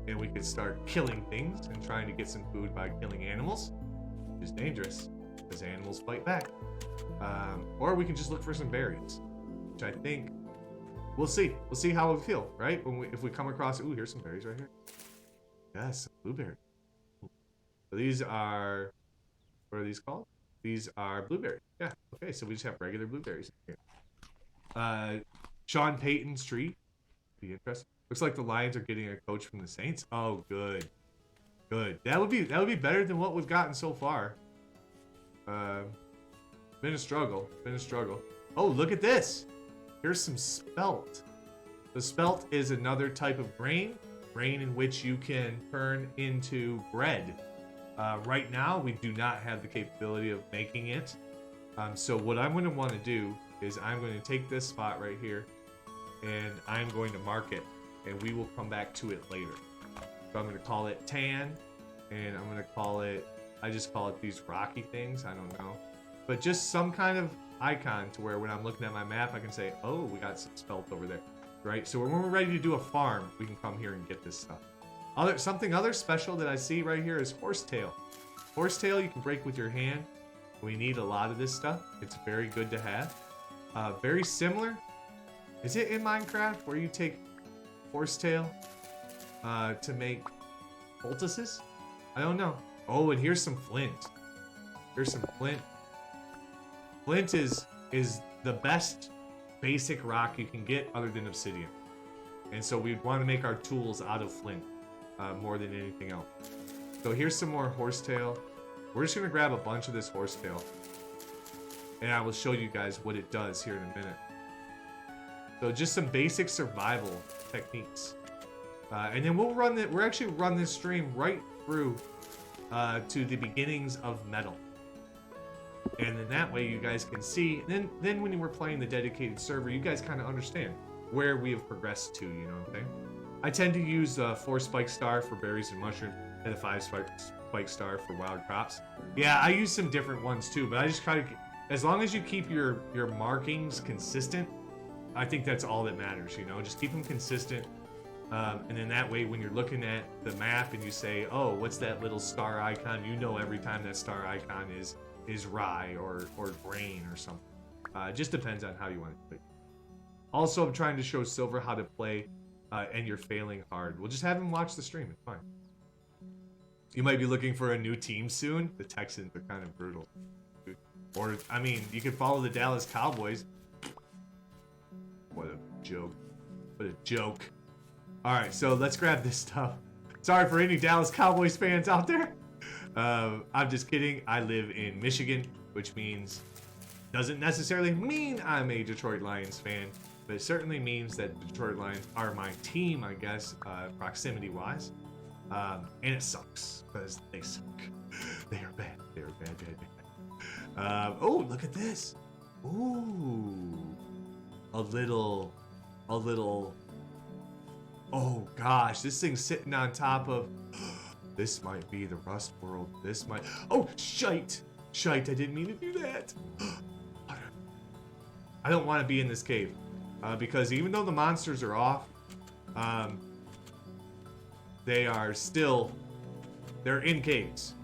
And we could start killing things and trying to get some food by killing animals. Which is dangerous. Because animals fight back. Or we can just look for some berries. Which I think... We'll see. We'll see how we feel, right? If we come across... Ooh, here's some berries right here. Yes, blueberry. So these are... What are these called? These are blueberries. Yeah. Okay, so we just have regular blueberries here. Sean Payton Street. Be interesting. Looks like the Lions are getting a coach from the Saints. Oh, good. Good. That would be better than what we've gotten so far. Been a struggle. Been a struggle. Oh, look at this. Here's some spelt. The spelt is another type of grain in which you can turn into bread. Right now, we do not have the capability of making it. So what I'm going to want to do is I'm going to take this spot right here and I'm going to mark it and we will come back to it later. So I'm going to call it tan and I'm going to call it, I just call it these rocky things. I don't know. But just some kind of icon to where when I'm looking at my map, I can say, oh, we got some spelt over there, right? So when we're ready to do a farm, we can come here and get this stuff. Something other special that I see right here is horsetail. Horsetail you can break with your hand. We need a lot of this stuff. It's very good to have. Very similar. Is it in Minecraft where you take horsetail to make poultices? I don't know. Oh, and here's some flint. Here's some flint. Flint is the best basic rock you can get other than obsidian. And so we'd want to make our tools out of flint. More than anything else. So here's some more horsetail. We're just going to grab a bunch of this horsetail. And I will show you guys what it does here in a minute. So just some basic survival techniques. And then we'll run it. We're actually run this stream right through to the beginnings of Metal. And then that way you guys can see. Then when we're playing the dedicated server, you guys kind of understand where we have progressed to. You know what I'm saying? I tend to use 4 spike star for berries and mushrooms, and the 5 spike star for wild crops. Yeah, I use some different ones too, but I just try to, as long as you keep your markings consistent, I think that's all that matters. You know, just keep them consistent. And then that way, when you're looking at the map and you say, "Oh, what's that little star icon?" You know every time that star icon is rye or grain or something. It just depends on how you want to play. Also, I'm trying to show Silver how to play, and you're failing hard. We'll just have him watch the stream. It's fine. You might be looking for a new team soon. The Texans are kind of brutal. Or, I mean, you could follow the Dallas Cowboys. What a joke. What a joke. Alright, so let's grab this stuff. Sorry for any Dallas Cowboys fans out there. I'm just kidding. I live in Michigan, which means, doesn't necessarily mean I'm a Detroit Lions fan, but it certainly means that the Detroit Lions are my team, I guess, proximity-wise. And it sucks, because they suck. They are bad. They are bad, bad, bad. Oh, look at this. Ooh. A little... Oh gosh, this thing's sitting on top of... This might be the Rust world. This might... Oh, shite! Shite, I didn't mean to do that. I don't want to be in this cave. Because even though the monsters are off, they are still... They're in caves.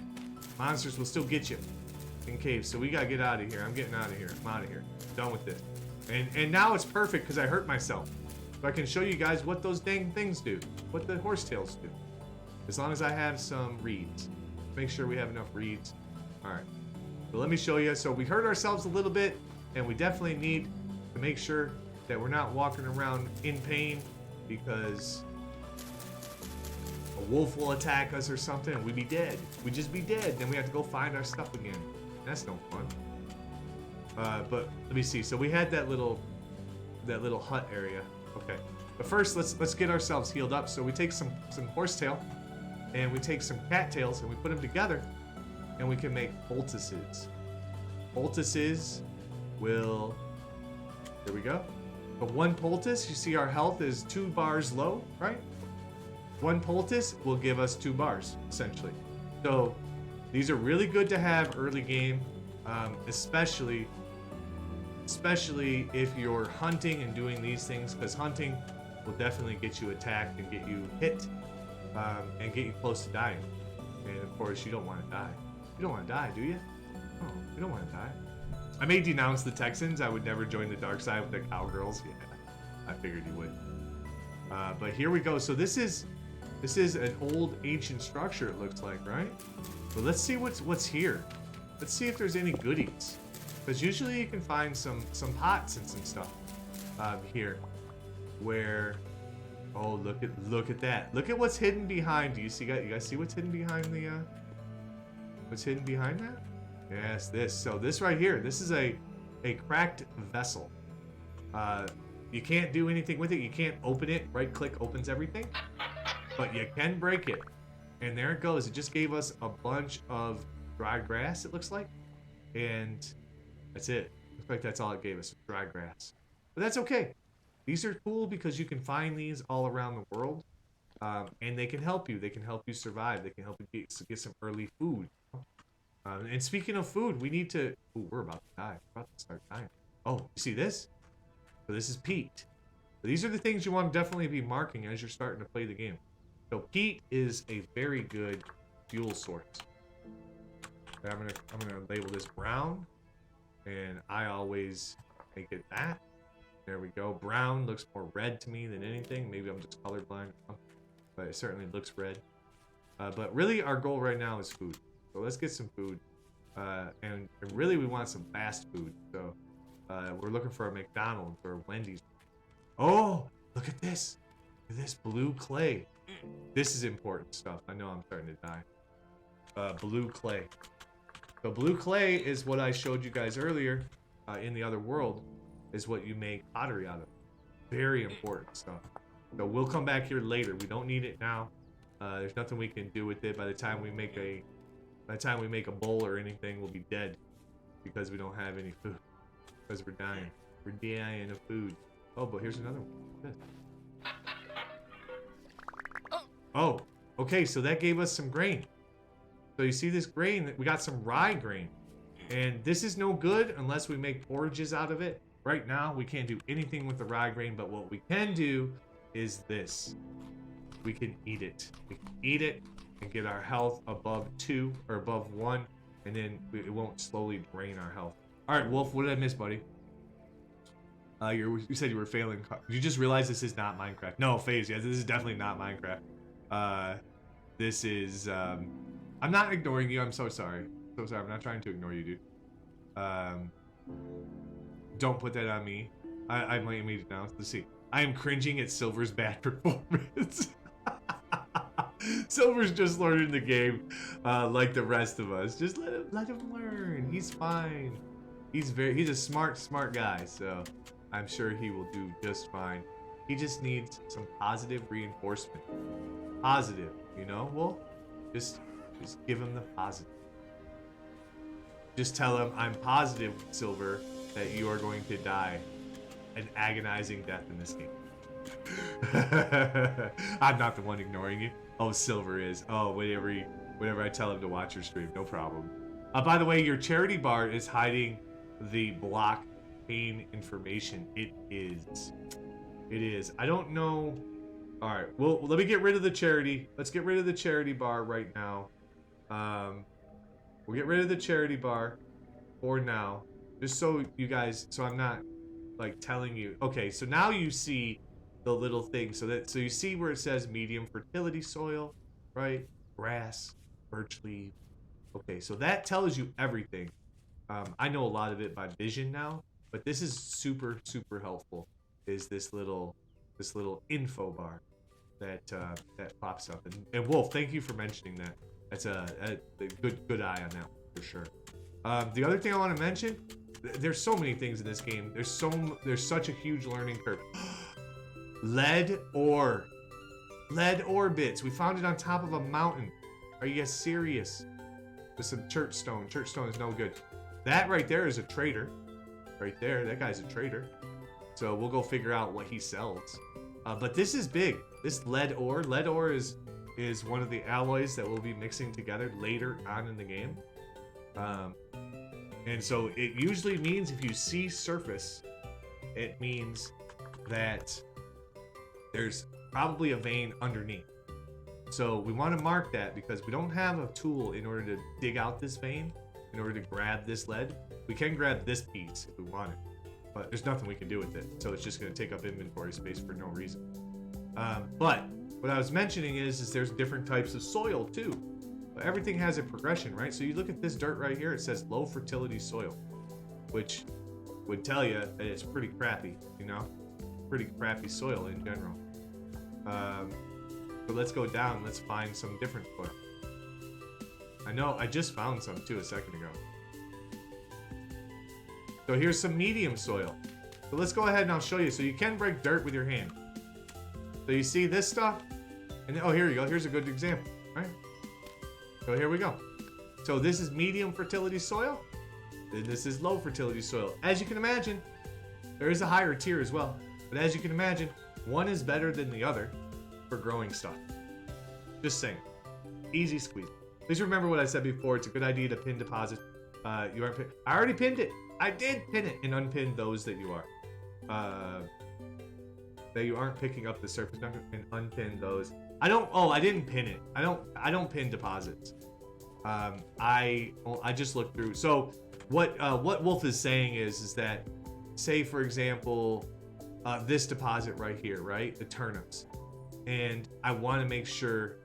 Monsters will still get you in caves. So we gotta get out of here. I'm getting out of here. I'm out of here. Done with this. And now it's perfect because I hurt myself. So I can show you guys what those dang things do. What the horsetails do. As long as I have some reeds. Make sure we have enough reeds. Alright. So let me show you. So we hurt ourselves a little bit. And we definitely need to make sure that we're not walking around in pain. Because a wolf will attack us or something and we'd be dead. We'd just be dead. Then we have to go find our stuff again. That's no fun. But let me see. So we had that little hut area. Okay. But first, let's get ourselves healed up. So we take some horsetail, and we take some cattails, and we put them together, and we can make poultices. Poultices will... There we go. But one poultice, you see our health is 2 bars low, right? One poultice will give us 2 bars, essentially. So these are really good to have early game, especially if you're hunting and doing these things, because hunting will definitely get you attacked and get you hit, and get you close to dying. And of course, you don't want to die. You don't want to die, do you? Oh, you don't want to die. I may denounce the Texans. I would never join the dark side with the cowgirls. Yeah, I figured you would. But here we go. So this is an old ancient structure, it looks like, right? But let's see what's here. Let's see if there's any goodies. Because usually you can find some pots and some stuff here, where, oh, look at that. Look at what's hidden behind. Do you guys see what's hidden behind the what's hidden behind that? Yes, this. So this right here, this is a cracked vessel. You can't do anything with it. You can't open it. Right click opens everything, but you can break it. And there it goes. It just gave us a bunch of dry grass, it looks like, and that's it. Looks like that's all it gave us, dry grass. But that's okay. These are cool because you can find these all around the world, and they can help you. They can help you survive. They can help you get some early food. And speaking of food, we need to... Ooh, we're about to die. We're about to start dying. Oh, you see this? So this is peat. So these are the things you want to definitely be marking as you're starting to play the game. So peat is a very good fuel source. I'm gonna label this brown. And I always make it that. There we go. Brown looks more red to me than anything. Maybe I'm just colorblind, but it certainly looks red. But really, our goal right now is food. So let's get some food. And really, we want some fast food. So we're looking for a McDonald's or a Wendy's. Oh, look at this. Look at this blue clay. This is important stuff. I know I'm starting to die. Blue clay. So blue clay is what I showed you guys earlier in the other world, is what you make pottery out of. Very important stuff. So we'll come back here later. We don't need it now. There's nothing we can do with it. By the time we make a bowl or anything, we'll be dead because we don't have any food. Because we're dying. We're dying of food. Oh, but here's another one. Oh, okay. So that gave us some grain. So you see this grain? We got some rye grain, and this is no good unless we make porridges out of it. Right now, we can't do anything with the rye grain, but what we can do is this. We can eat it. We can eat it and get our health above 2 or above 1, and then it won't slowly drain our health. All right, Wolf, what did I miss, buddy? You said you were failing. Did you just realize this is not Minecraft? No, FaZe, yeah, this is definitely not Minecraft. This is, I'm not ignoring you. I'm so sorry. So sorry. I'm not trying to ignore you, dude. Don't put that on me. I might need now. Let's see. I am cringing at Silver's bad performance. Silver's just learning the game, like the rest of us. Just let him learn. He's fine. He's a smart guy. So I'm sure he will do just fine. He just needs some positive reinforcement. Positive, you know? Well, just give him the positive. Just tell him, I'm positive, Silver, that you are going to die an agonizing death in this game. I'm not the one ignoring you. Oh, Silver is. Oh, whenever I tell him to watch your stream, no problem. By the way, your charity bar is hiding the blockchain information. It is. It is. I don't know. All right. Well, let me get rid of the charity. Let's get rid of the charity bar right now. We'll get rid of the charity bar for now, just so you guys. So I'm not like telling you. Okay. So now you see the little thing. So you see where it says medium fertility soil, right? Grass, birch leaf. Okay. So that tells you everything. I know a lot of it by vision now, but this is super helpful. Is this little info bar that pops up, and Wolf, thank you for mentioning that. That's a good eye on that for sure. The other thing I want to mention, there's so many things in this game. There's such a huge learning curve. Lead ore bits. We found it on top of a mountain. Are you guys serious? With some church stone. Church stone is no good. That right there is a trader. Right there, that guy's a trader. So we'll go figure out what he sells. But this is big. This lead ore is one of the alloys that we'll be mixing together later on in the game. And so it usually means if you see surface, it means that there's probably a vein underneath. So we want to mark that because we don't have a tool in order to dig out this vein, in order to grab this lead. We can grab this piece if we want it, but there's nothing we can do with it. So it's just going to take up inventory space for no reason. But what I was mentioning is there's different types of soil too. But everything has a progression, right? So you look at this dirt right here, it says low fertility soil, which would tell you that it's pretty crappy, you know? Pretty crappy soil in general. But let's go down, let's find some different soil. I know, I just found some too a second ago. So here's some medium soil. So let's go ahead and I'll show you. So you can break dirt with your hand. So you see this stuff? And oh, here you go. Here's a good example, right? So here we go. So this is medium fertility soil. Then this is low fertility soil. As you can imagine, there is a higher tier as well. But as you can imagine, one is better than the other for growing stuff. Just saying. Easy squeeze. Please remember what I said before. It's a good idea to pin deposit. I already pinned it. I did pin it and unpin those that you are. That you aren't picking up the surface number and unpin those. I didn't pin it. I don't pin deposits. I just looked through. So what Wolf is saying is that, say for example, this deposit right here, right? The turnips. And I want to make sure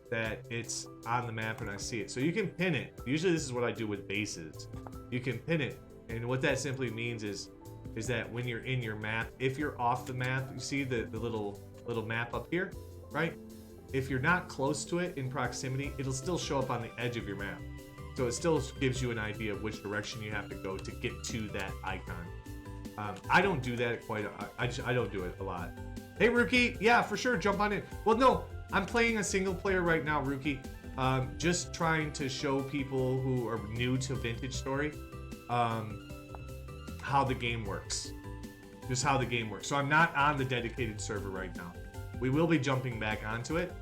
that it's on the map and I see it. So you can pin it. Usually this is what I do with bases. You can pin it. And what that simply means is that when you're in your map, if you're off the map, you see the little map up here, right? If you're not close to it in proximity, it'll still show up on the edge of your map. So it still gives you an idea of which direction you have to go to get to that icon. I don't do that I don't do it a lot. Hey, Rookie. Yeah, for sure. Jump on in. Well, no, I'm playing a single player right now, Rookie. Just trying to show people who are new to Vintage Story how the game works. Just how the game works. So I'm not on the dedicated server right now. We will be jumping back onto it,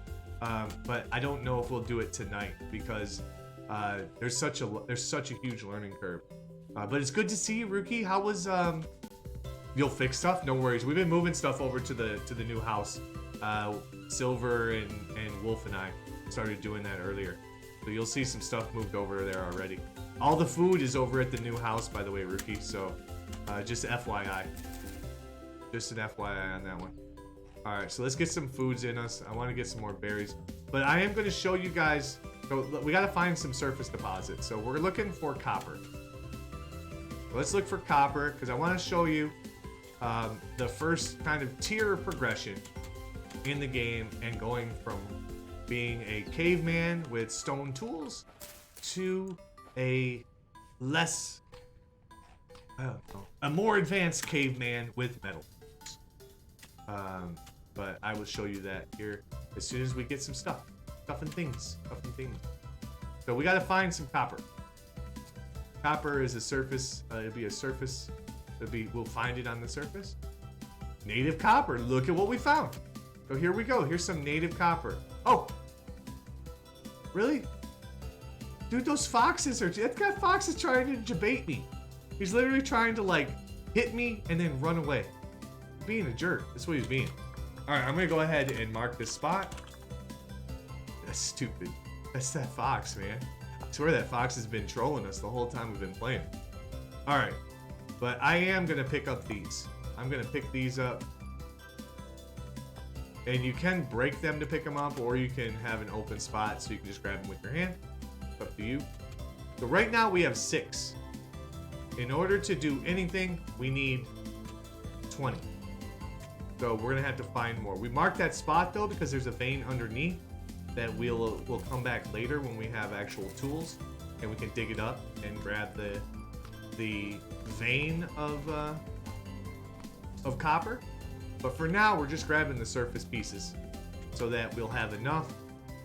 but I don't know if we'll do it tonight because there's such a huge learning curve. But it's good to see you, Rookie. How was You'll fix stuff? No worries. We've been moving stuff over to the new house. Silver and Wolf and I started doing that earlier. So you'll see some stuff moved over there already. All the food is over at the new house, by the way, Rookie. So just FYI. Just an FYI on that one. Alright, so let's get some foods in us. I want to get some more berries. But I am going to show you guys... So we got to find some surface deposits. So we're looking for copper. So let's look for copper, because I want to show you the first kind of tier of progression in the game and going from being a caveman with stone tools to a less... I don't know, a more advanced caveman with metal. But I will show you that here as soon as we get some stuff and things. So we got to find some copper. Copper is a surface. It'll be a surface. We'll find it on the surface. Native copper. Look at what we found. So here we go. Here's some native copper. Oh, really? Dude, those foxes are... That guy Fox is trying to debate me. He's literally trying to, like, hit me and then run away. Being a jerk. That's what he's being. Alright, I'm gonna go ahead and mark this spot. That's stupid. That's that fox, man. I swear that fox has been trolling us the whole time we've been playing. Alright. But I am gonna pick up these. I'm gonna pick these up. And you can break them to pick them up, or you can have an open spot so you can just grab them with your hand. It's up to you. So right now we have 6. In order to do anything, we need 20. So we're gonna have to find more. We marked that spot though because there's a vein underneath that we'll come back later when we have actual tools and we can dig it up and grab the vein of copper. But for now, we're just grabbing the surface pieces so that we'll have enough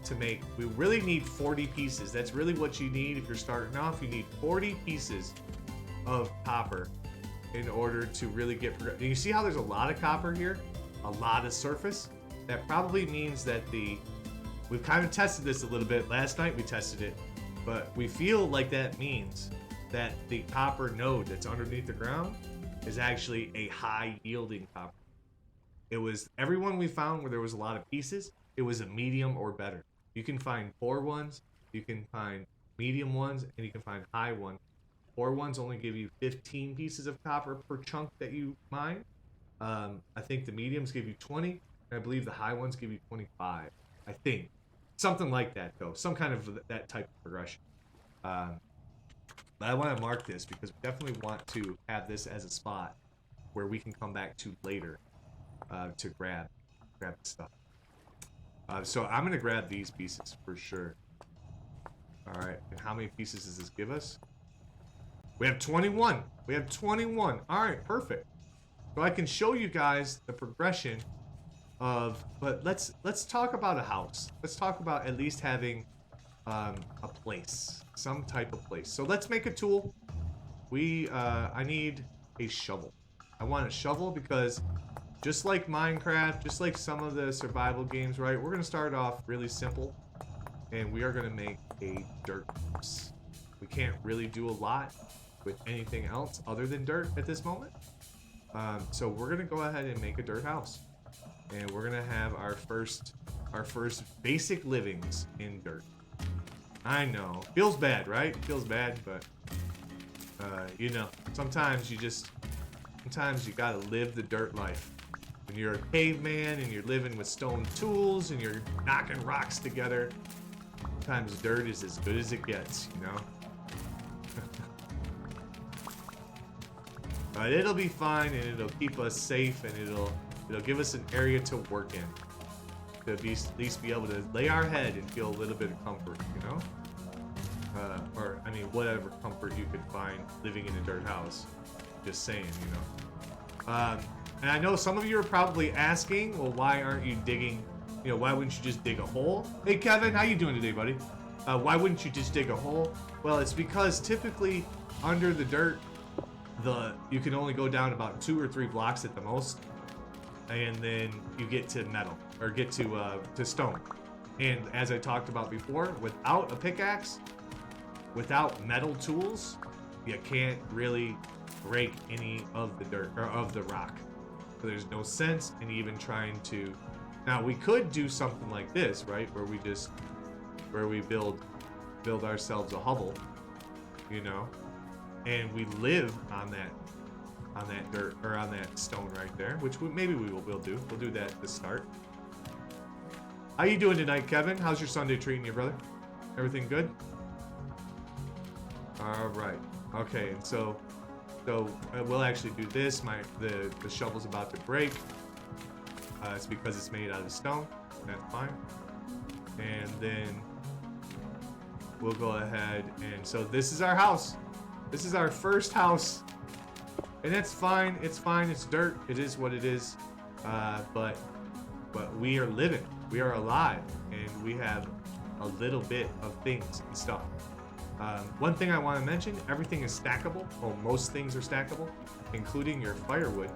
to make. We really need 40 pieces. That's really what you need if you're starting off. You need 40 pieces of copper in order to really get progress. You see how there's a lot of copper here? A lot of surface? That probably means that we've kind of tested this a little bit. Last night we tested it, but we feel like that means that the copper node that's underneath the ground is actually a high yielding copper. It was every one we found where there was a lot of pieces, it was a medium or better. You can find poor ones, you can find medium ones, and you can find high ones. Poor ones only give you 15 pieces of copper per chunk that you mine. I think the mediums give you 20, and I believe the high ones give you 25. I think. Something like that, though. Some kind of that type of progression. But I want to mark this because we definitely want to have this as a spot where we can come back to later to grab the stuff. So I'm going to grab these pieces for sure. All right. And how many pieces does this give us? We have 21. We have 21. All right, perfect. So I can show you guys the progression of, but let's talk about a house. Let's talk about at least having a place, some type of place. So let's make a tool. I need a shovel. I want a shovel because just like Minecraft, just like some of the survival games, right? We're gonna start off really simple, and we are gonna make a dirt house. We can't really do a lot with anything else other than dirt at this moment. So we're gonna go ahead and make a dirt house, and we're gonna have our first basic livings in dirt. I know, feels bad, right? Feels bad, but you know, sometimes you gotta live the dirt life. When you're a caveman and you're living with stone tools and you're knocking rocks together, sometimes dirt is as good as it gets, you know? But it'll be fine, and it'll keep us safe, and it'll give us an area to work in, to at least be able to lay our head and feel a little bit of comfort, you know? Or I mean, whatever comfort you could find living in a dirt house. Just saying, you know. And I know some of you are probably asking, well, why aren't you digging, you know, why wouldn't you just dig a hole? Hey, Kevin, how you doing today, buddy? Why wouldn't you just dig a hole? Well, it's because typically under the dirt, you can only go down about 2 or 3 blocks at the most, and then you get to metal, or get to stone. And as I talked about before, without a pickaxe, without metal tools, you can't really break any of the dirt or of the rock. So there's no sense in even trying to. Now we could do something like this, right, where we build ourselves a hovel, you know, and we live on that dirt, or on that stone right there, which maybe we'll do. We'll do that at the start. How you doing tonight, Kevin? How's your Sunday treating you, brother? Everything good? All right. Okay, and so we'll actually do this. The shovel's about to break. It's because it's made out of stone. That's fine. And then we'll go ahead, and so this is our house. This is our first house, and that's fine. It's fine. It's dirt. It is what it is. But we are living. We are alive, and we have a little bit of things and stuff. One thing I want to mention: everything is stackable. Well, most things are stackable, including your firewood.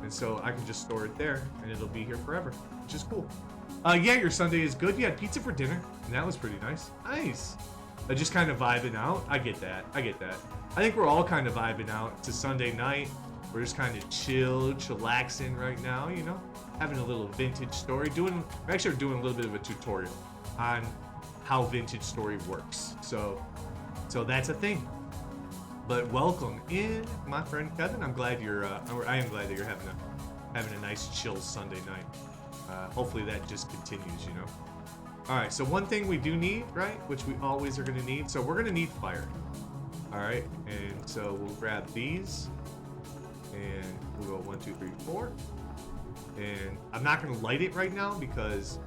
And so I can just store it there, and it'll be here forever, which is cool. Yeah, your Sunday is good. You had pizza for dinner, and that was pretty nice. Nice. Just kind of vibing out. I get that. I think we're all kind of vibing out. It's a Sunday night. We're just kind of chillaxing right now, you know, having a little vintage story. We're actually doing a little bit of a tutorial on how vintage story works. So that's a thing. But welcome in, my friend Kevin. I'm glad I am glad that you're having a nice chill Sunday night. Hopefully that just continues, you know. All right, so one thing we do need, right, which we always are going to need. So we're going to need fire. All right, and so we'll grab these, and we'll go 1, 2, 3, 4. And I'm not going to light it right now because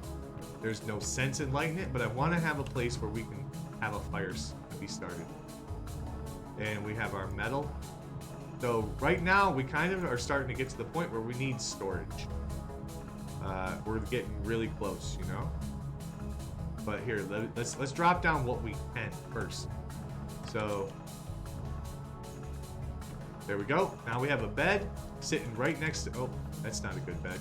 there's no sense in lighting it, but I want to have a place where we can have a fire to be started. And we have our metal. So right now we kind of are starting to get to the point where we need storage. We're getting really close, you know. But here, let's drop down what we can first. So there we go. Now we have a bed sitting right next to. Oh, that's not a good bed.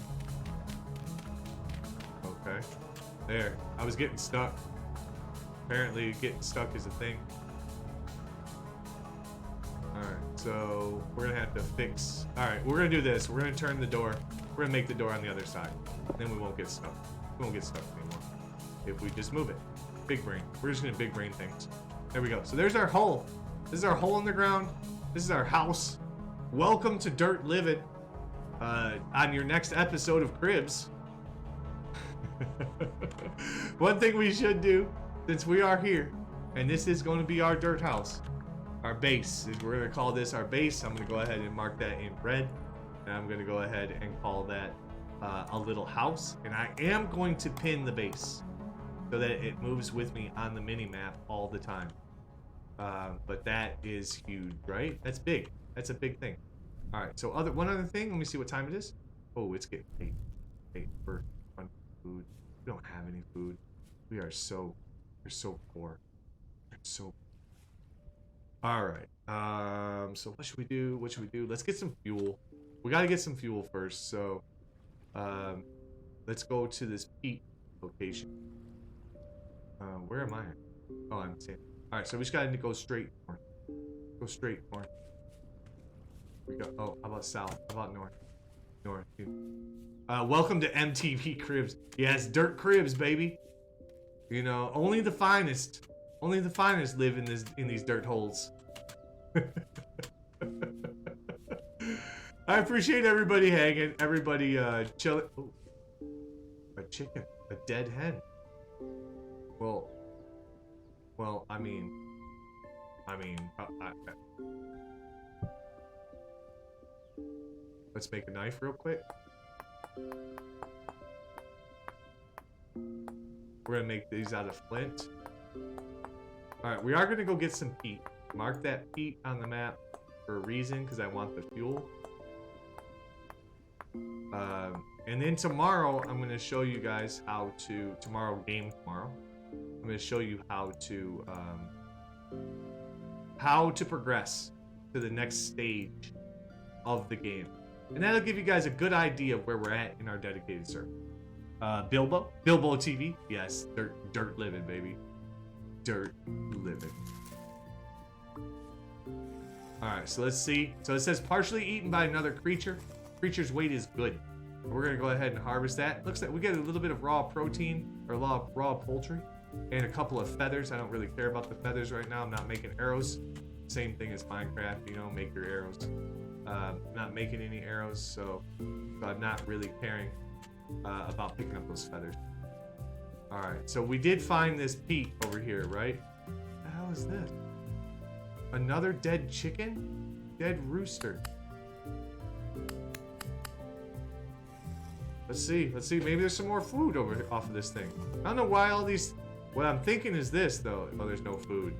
Okay, there. I was getting stuck. Apparently, getting stuck is a thing. Alright, so we're gonna have to fix. Alright, we're gonna do this. We're gonna turn the door. We're gonna make the door on the other side. Then we won't get stuck. We won't get stuck anymore if we just move it. Big brain. We're just gonna big brain things. There we go. So there's our hole. This is our hole in the ground. This is our house. Welcome to Dirt Living. On your next episode of Cribs. One thing we should do, since we are here, and this is going to be our dirt house. Our base. We're going to call this our base. I'm going to go ahead and mark that in red. And I'm going to go ahead and call that a little house. And I am going to pin the base so that it moves with me on the mini map all the time. But that is huge, right? That's big. That's a big thing. All right. So one other thing. Let me see what time it is. Oh, it's getting 8. 8 for food. We don't have any food. We're so poor. We're so. All right. So what should we do? Let's get some fuel. We got to get some fuel first. So, let's go to this peak location. Where am I? Oh, I'm saying. All right. So we just got to go straight north. Go straight north. We go. Oh, how about south? How about north? North. Welcome to MTV Cribs. Yes, Dirt Cribs, baby. You know, only the finest. Only the finest live in these dirt holes. I appreciate everybody hanging, everybody chilling. Oh, a chicken, a dead hen. Well, I mean, let's make a knife real quick. We're gonna make these out of flint. Alright, we are gonna go get some peat. Mark that peat on the map for a reason, because I want the fuel. And then tomorrow, I'm going to show you guys how to, tomorrow, I'm going to show you how to progress to the next stage of the game. And that'll give you guys a good idea of where we're at in our dedicated server. Bilbo TV, yes, dirt living, baby. Dirt living. Alright, so let's see. So it says partially eaten by another creature. Creature's weight is good. We're gonna go ahead and harvest that. Looks like we get a little bit of raw protein, or raw poultry, and a couple of feathers. I don't really care about the feathers right now. I'm not making arrows. Same thing as Minecraft, you know, make your arrows. Not making any arrows, so I'm not really caring about picking up those feathers. Alright, so we did find this peat over here, right? What the hell is this? Another dead chicken? Dead rooster. Let's see. Maybe there's some more food off of this thing. I don't know why all these... What I'm thinking is this, though. Oh, there's no food.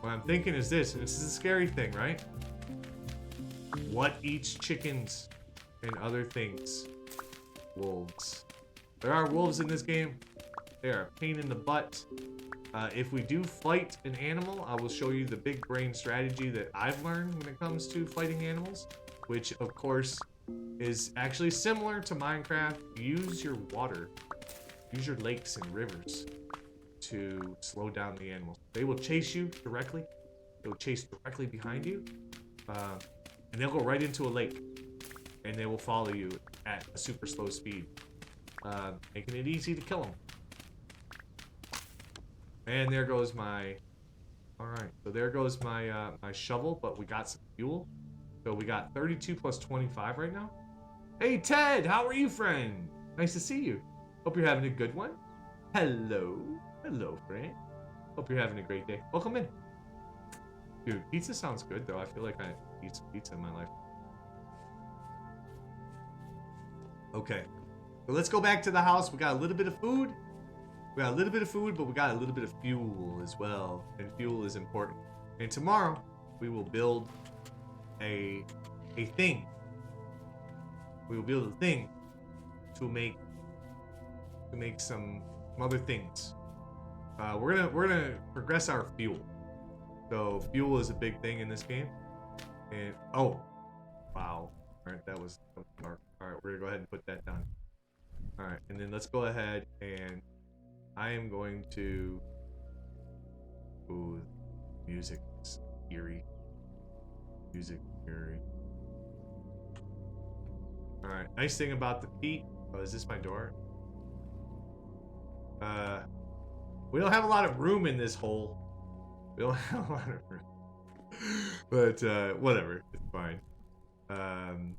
What I'm thinking is this, and this is a scary thing, right? What eats chickens and other things? Wolves. There are wolves in this game. They are a pain in the butt. If we do fight an animal, I will show you the big brain strategy that I've learned when it comes to fighting animals, which of course is actually similar to Minecraft. Use your water, use your lakes and rivers to slow down the animals. They will chase you directly. They will chase directly behind you, and they'll go right into a lake, and they will follow you at a super slow speed, making it easy to kill them. And there goes my... Alright, so there goes my my shovel, but we got some fuel. So we got 32 plus 25 right now. Hey Ted, how are you, friend? Nice to see you. Hope you're having a good one. Hello. Hello, friend. Hope you're having a great day. Welcome in. Dude, pizza sounds good, though. I feel like I eat some pizza in my life. Okay. So let's go back to the house. We got a little bit of food. We got a little bit of food, but we got a little bit of fuel as well. And fuel is important. And tomorrow, we will build a thing. We will build a thing to make some other things. We're gonna progress our fuel. So fuel is a big thing in this game. And oh, wow! All right, that was dark. All right, we're gonna go ahead and put that down. All right, and then let's go ahead and I am going to. Ooh, music is eerie. Music eerie. All right, nice thing about the peat. Oh, is this my door? We don't have a lot of room in this hole. We don't have a lot of room. But whatever, it's fine.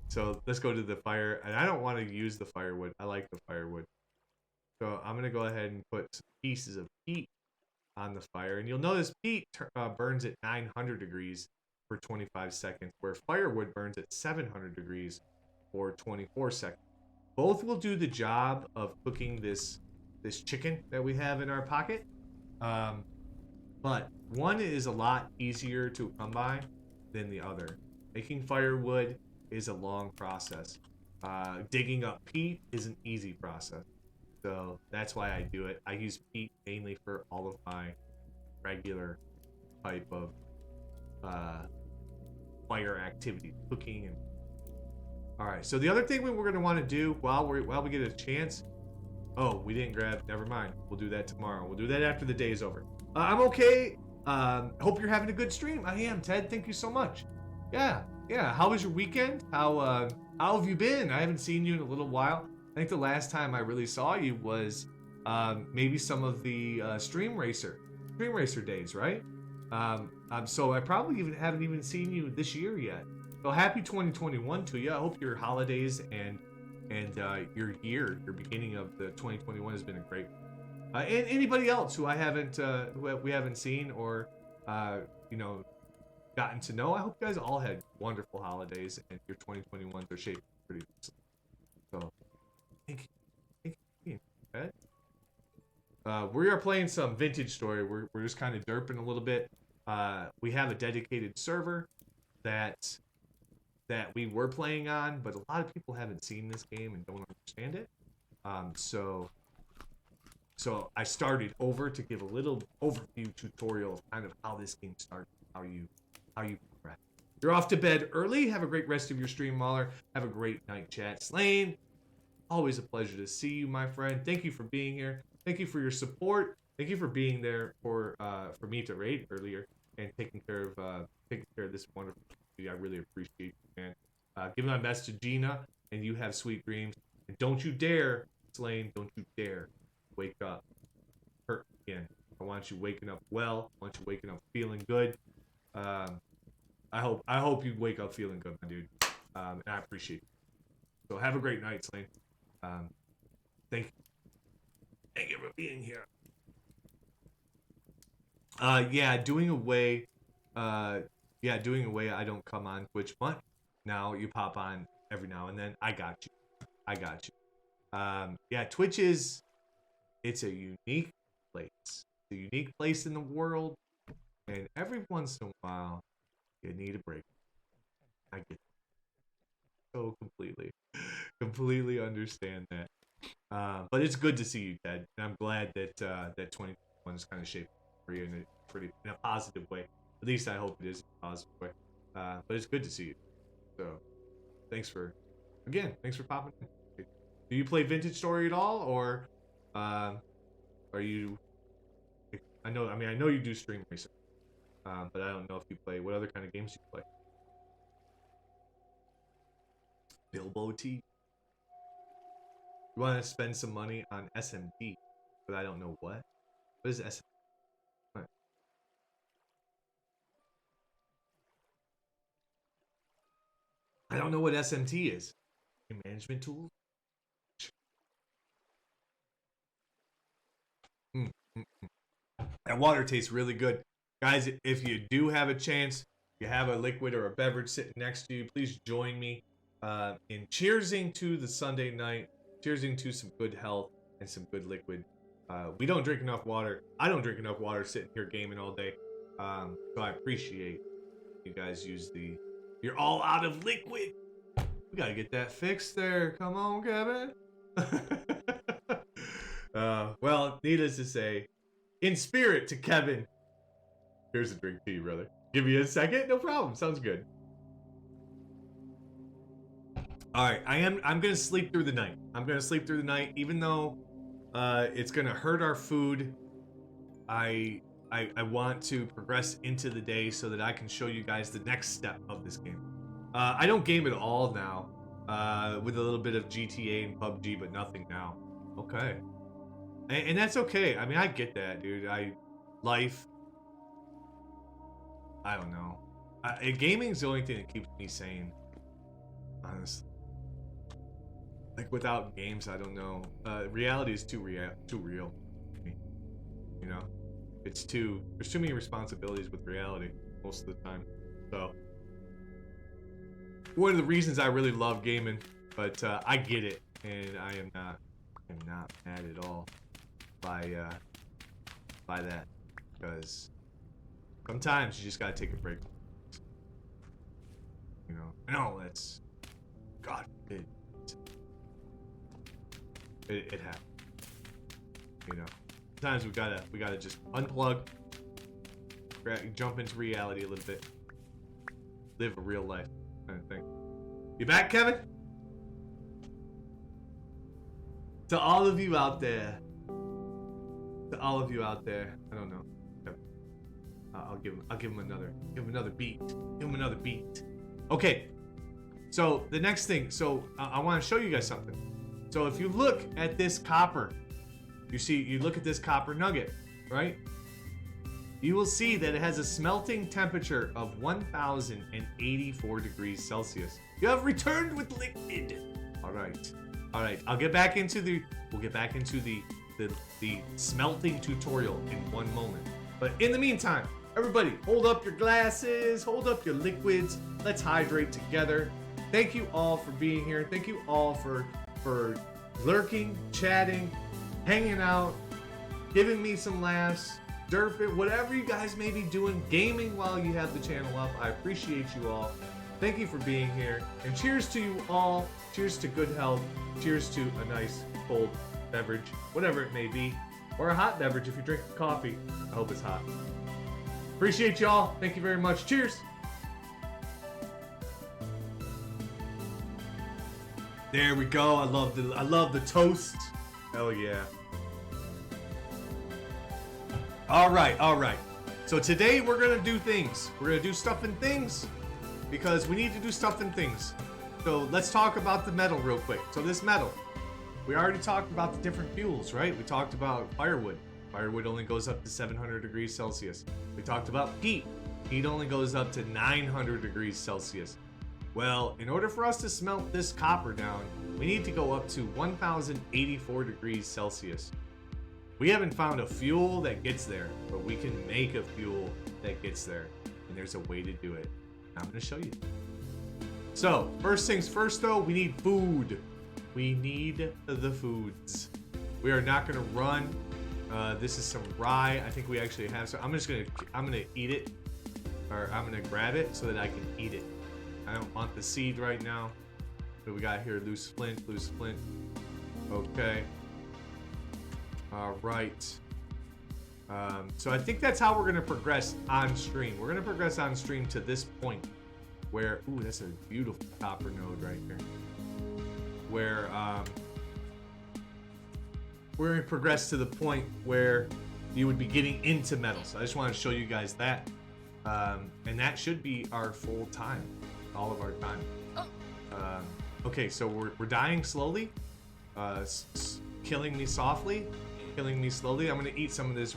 So let's go to the fire. And I don't want to use the firewood. I like the firewood. So I'm gonna go ahead and put some pieces of peat on the fire. And you'll notice peat burns at 900 degrees for 25 seconds, where firewood burns at 700 degrees for 24 seconds. Both will do the job of cooking this chicken that we have in our pocket. But one is a lot easier to come by than the other. Making firewood is a long process. Digging up peat is an easy process. So that's why I do it. I use peat mainly for all of my regular type of fire activity, cooking and... Alright, so the other thing we're going to want to do while we get a chance... Oh, we didn't grab... Never mind. We'll do that tomorrow. We'll do that after the day is over. I'm okay. Hope you're having a good stream. I am, Ted. Thank you so much. Yeah. How was your weekend? How have you been? I haven't seen you in a little while. I think the last time I really saw you was maybe some of the Stream Racer days, right? So I probably haven't even seen you this year yet. So happy 2021 to you. I hope your holidays and your beginning of the 2021 has been a great. And anybody else who we haven't seen or gotten to know, I hope you guys all had wonderful holidays and your 2021s are shaped pretty nicely. So thank you. We are playing some Vintage Story. We're just kind of derping a little bit. We have a dedicated server that that we were playing on, but a lot of people haven't seen this game and don't understand it. So I started over to give a little overview tutorial of kind of how this game starts, how you progress. You're off to bed early. Have a great rest of your stream, Mauler. Have a great night, chat. Slane, always a pleasure to see you, my friend. Thank you for being here. Thank you for your support. Thank you for being there for me to raid earlier and taking care of this wonderful community. I really appreciate you, man. Give my best to Gina, and you have sweet dreams. And don't you dare, Slane, don't you dare wake up hurt again. I want you waking up well. I want you waking up feeling good. I hope you wake up feeling good, my dude. And I appreciate it. So have a great night, Slane. Thank you for being here. Doing away. Doing away. I don't come on Twitch much. Now you pop on every now and then. I got you. Twitch it's a unique place. It's a unique place in the world, and every once in a while, you need a break. I get it. So completely understand that. But it's good to see you, Ted, and I'm glad that that 2021 is kind of shaped for you in a positive way. At least I hope it is in a positive way. But it's good to see you. So, thanks for popping in. Do you play Vintage Story at all, or are you? I know you do stream research, but I don't know if you play. What other kind of games do you play? Bilbo T. You want to spend some money on SMT, but I don't know what. What is SMT? What? I don't know what SMT is. Management tools? That water tastes really good. Guys, if you do have a chance, you have a liquid or a beverage sitting next to you, please join me in cheersing to the Sunday night, cheersing to some good health and some good liquid. We don't drink enough water. I don't drink enough water sitting here gaming all day. So I appreciate you guys use you're all out of liquid. We gotta get that fixed there. Come on, Kevin. Well, needless to say, in spirit to Kevin, here's a drink to you, brother. Give me a second? No problem. Sounds good. Alright, I'm gonna sleep through the night. I'm gonna sleep through the night, even though it's gonna hurt our food. I want to progress into the day so that I can show you guys the next step of this game. I don't game at all now, with a little bit of GTA and PUBG, but nothing now. Okay. And that's okay. I mean, I get that, dude. Life. I don't know. Gaming's the only thing that keeps me sane. Honestly. Like, without games, I don't know. Reality is too real. You know? There's too many responsibilities with reality most of the time. So, one of the reasons I really love gaming, but I get it, and I am not mad at all by that, because sometimes you just gotta take a break. You know, no, that's God forbid. It happens. You know, sometimes we gotta just unplug, jump into reality a little bit, live a real life kind of thing. You back, Kevin? To all of you out there, I don't know. I'll give him another beat. Give him another beat. Okay. So the next thing. So I want to show you guys something. So if you look at this copper, you look at this copper nugget, right? You will see that it has a smelting temperature of 1,084 degrees Celsius. You have returned with liquid. All right. We'll get back into the smelting tutorial in one moment. But in the meantime, everybody, hold up your glasses, hold up your liquids. Let's hydrate together. Thank you all for being here. Thank you all for lurking, chatting, hanging out, giving me some laughs, derping, whatever you guys may be doing, gaming while you have the channel up. I appreciate you all. Thank you for being here. And cheers to you all. Cheers to good health. Cheers to a nice cold beverage, whatever it may be. Or a hot beverage if you're drinking coffee. I hope it's hot. Appreciate y'all. Thank you very much. Cheers. There we go. I love the toast. Hell yeah. All right. So today we're gonna do things. We're gonna do stuff and things because we need to do stuff and things. So let's talk about the metal real quick. So this metal, we already talked about the different fuels, right? We talked about firewood. Firewood only goes up to 700 degrees Celsius. We talked about heat. Heat only goes up to 900 degrees Celsius. Well, in order for us to smelt this copper down, we need to go up to 1084 degrees Celsius. We haven't found a fuel that gets there, but we can make a fuel that gets there. And there's a way to do it. I'm going to show you. So, first things first though, we need food. We need the foods. We are not going to run. This is some rye. I think we actually have some. I'm gonna eat it, or I'm gonna grab it so that I can eat it. I don't want the seed right now. What we got here? Loose flint. Okay. All right. So I think that's how we're gonna progress on stream. We're gonna progress on stream to this point where, ooh, that's a beautiful copper node right here. Where we're gonna progress to the point where you would be getting into metals. I just want to show you guys that, and that should be our full time, all of our time. Okay, so we're dying slowly, killing me softly, killing me slowly. I'm gonna eat some of this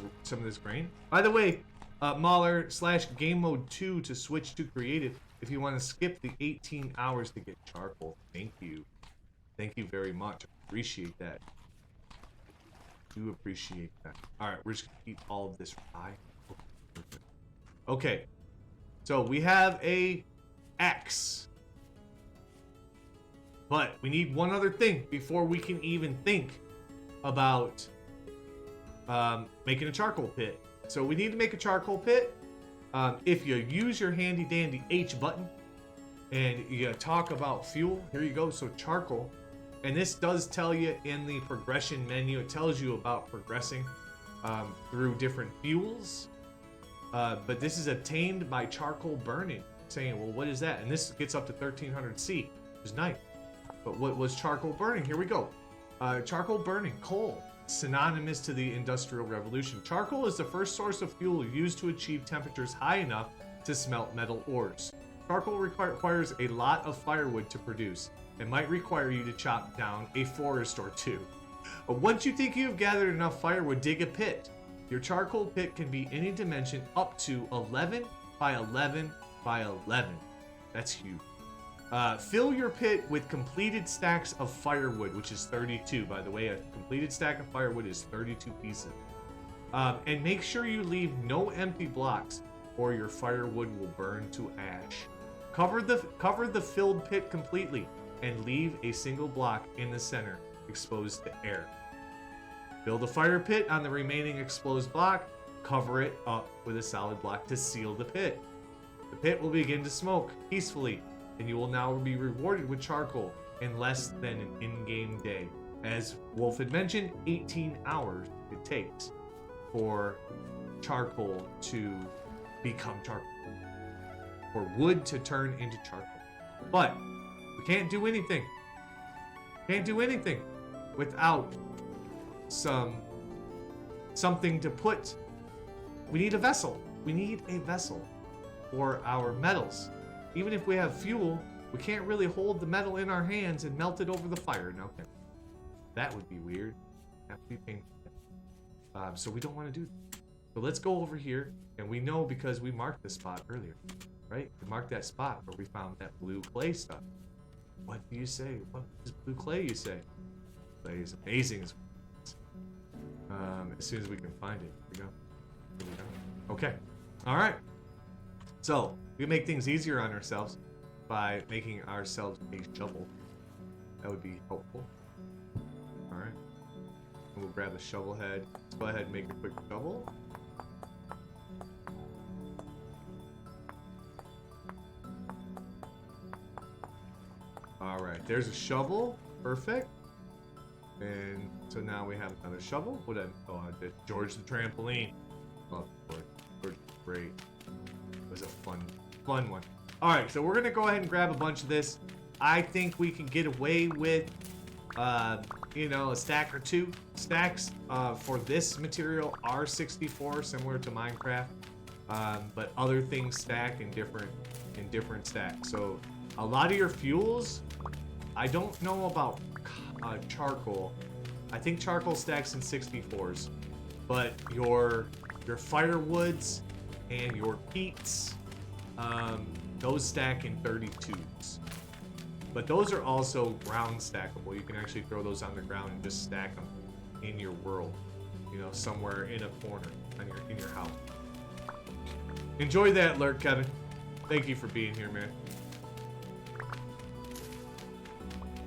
grain. By the way, Mauler/Game Mode 2 to switch to creative. If you want to skip the 18 hours to get charcoal, thank you very much. Appreciate that. Do appreciate that. All right, we're just gonna eat all of this rye. Okay, so we have a axe, but we need one other thing before we can even think about making a charcoal pit. So we need to make a charcoal pit. If you use your handy dandy H button and you talk about fuel, here you go. So charcoal. And this does tell you in the progression menu, it tells you about progressing through different fuels. But this is obtained by charcoal burning. Saying, well, what is that? And this gets up to 1300 C, which is nice. But what was charcoal burning? Here we go. Charcoal burning, coal, synonymous to the Industrial Revolution. Charcoal is the first source of fuel used to achieve temperatures high enough to smelt metal ores. Charcoal requires a lot of firewood to produce. It might require you to chop down a forest or two. Once you think you've gathered enough firewood, dig a pit. Your charcoal pit can be any dimension up to 11 by 11 by 11. That's huge. Fill your pit with completed stacks of firewood, which is 32. By the way, a completed stack of firewood is 32 pieces. And make sure you leave no empty blocks or your firewood will burn to ash. Cover the filled pit completely and leave a single block in the center exposed to air. Build a fire pit on the remaining exposed block. Cover it up with a solid block to seal the pit. The pit will begin to smoke peacefully, and you will now be rewarded with charcoal in less than an in-game day. As Wolf had mentioned, 18 hours it takes for charcoal to become charcoal, for wood to turn into charcoal. But we can't do anything. Can't do anything without something to put. We need a vessel. We need a vessel for our metals. Even if we have fuel, we can't really hold the metal in our hands and melt it over the fire. No, that would be weird. That would be painful. So we don't want to do that. So let's go over here, and we know because we marked this spot earlier, right? We marked that spot where we found that blue clay stuff. What do you say? What is blue clay, you say? Clay is amazing. As soon as we can find it. Here we go. Okay. All right. So we can make things easier on ourselves by making ourselves a shovel. That would be helpful. All right. And we'll grab the shovel head. Let's go ahead and make a quick shovel. All right, there's a shovel. Perfect. And so now we have another shovel. What? Oh, I did George the trampoline. Oh, George, great. It was a fun one. All right, so we're gonna go ahead and grab a bunch of this. I think we can get away with, you know, a stack or two. Stacks for this material are 64, similar to Minecraft, but other things stack in different stacks. So a lot of your fuels, I don't know about charcoal. I think charcoal stacks in 64s, but your firewoods and your peats, those stack in 32s. But those are also ground stackable. You can actually throw those on the ground and just stack them in your world, you know, somewhere in a corner in your house. Enjoy that lurk, Kevin. Thank you for being here, man.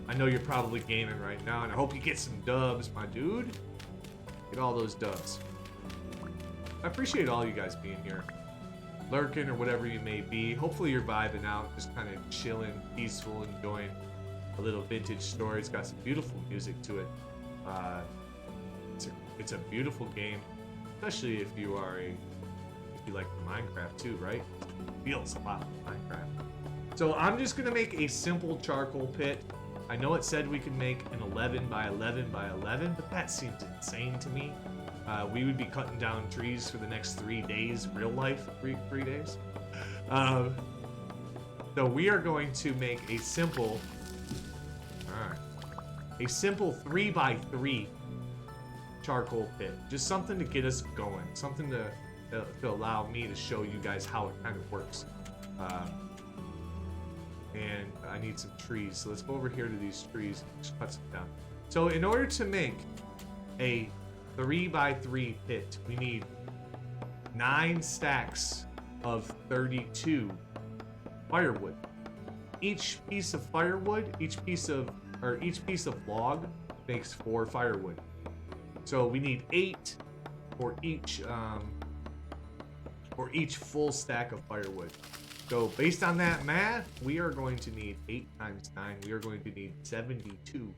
I know you're probably gaming right now, and I hope you get some dubs, my dude. Get all those dubs. I appreciate all you guys being here. Lurking or whatever you may be. Hopefully you're vibing out, just kind of chilling, peaceful, enjoying a little vintage story. It's got some beautiful music to it. It's a beautiful game, especially if you like Minecraft too, right? It feels a lot like Minecraft. So I'm just gonna make a simple charcoal pit. I know it said we could make an 11 by 11 by 11, but that seems insane to me. We would be cutting down trees for the next 3 days, real life, three days. So we are going to make a simple 3 by 3 charcoal pit. Just something to get us going, something to allow me to show you guys how it kind of works. And I need some trees, so let's go over here to these trees and just cut some down. So in order to make a 3 by 3 pit, we need 9 stacks of 32 firewood. Each piece of firewood, each piece of log makes 4 firewood. So we need 8 for each full stack of firewood. So based on that math, we are going to need 8 times 9. We are going to need 72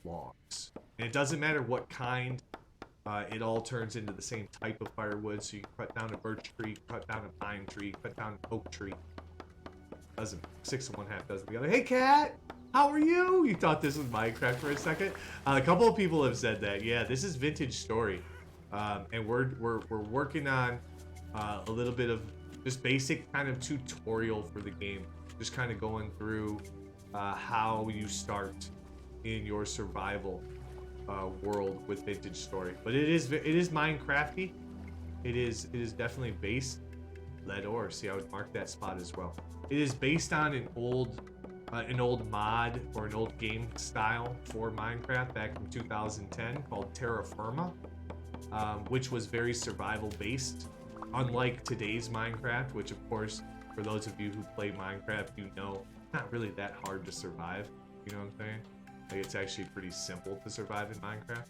logs. And it doesn't matter what kind, it all turns into the same type of firewood. So you can cut down a birch tree, cut down a pine tree, cut down an oak tree. Doesn't 6 and 1/2 dozen together. Hey cat, how are you? You thought this was Minecraft for a second? A couple of people have said that. Yeah, this is Vintage Story, and we're working on a little bit of just basic kind of tutorial for the game. Just kind of going through how you start in your survival world with Vintage Story. But it is Minecrafty. It is definitely based lead ore. See, I would mark that spot as well. It is based on an old mod or an old game style for Minecraft back in 2010 called Terra Firma, which was very survival based, unlike today's Minecraft, which of course, for those of you who play Minecraft, you know it's not really that hard to survive. You know what I'm saying? Like, it's actually pretty simple to survive in Minecraft.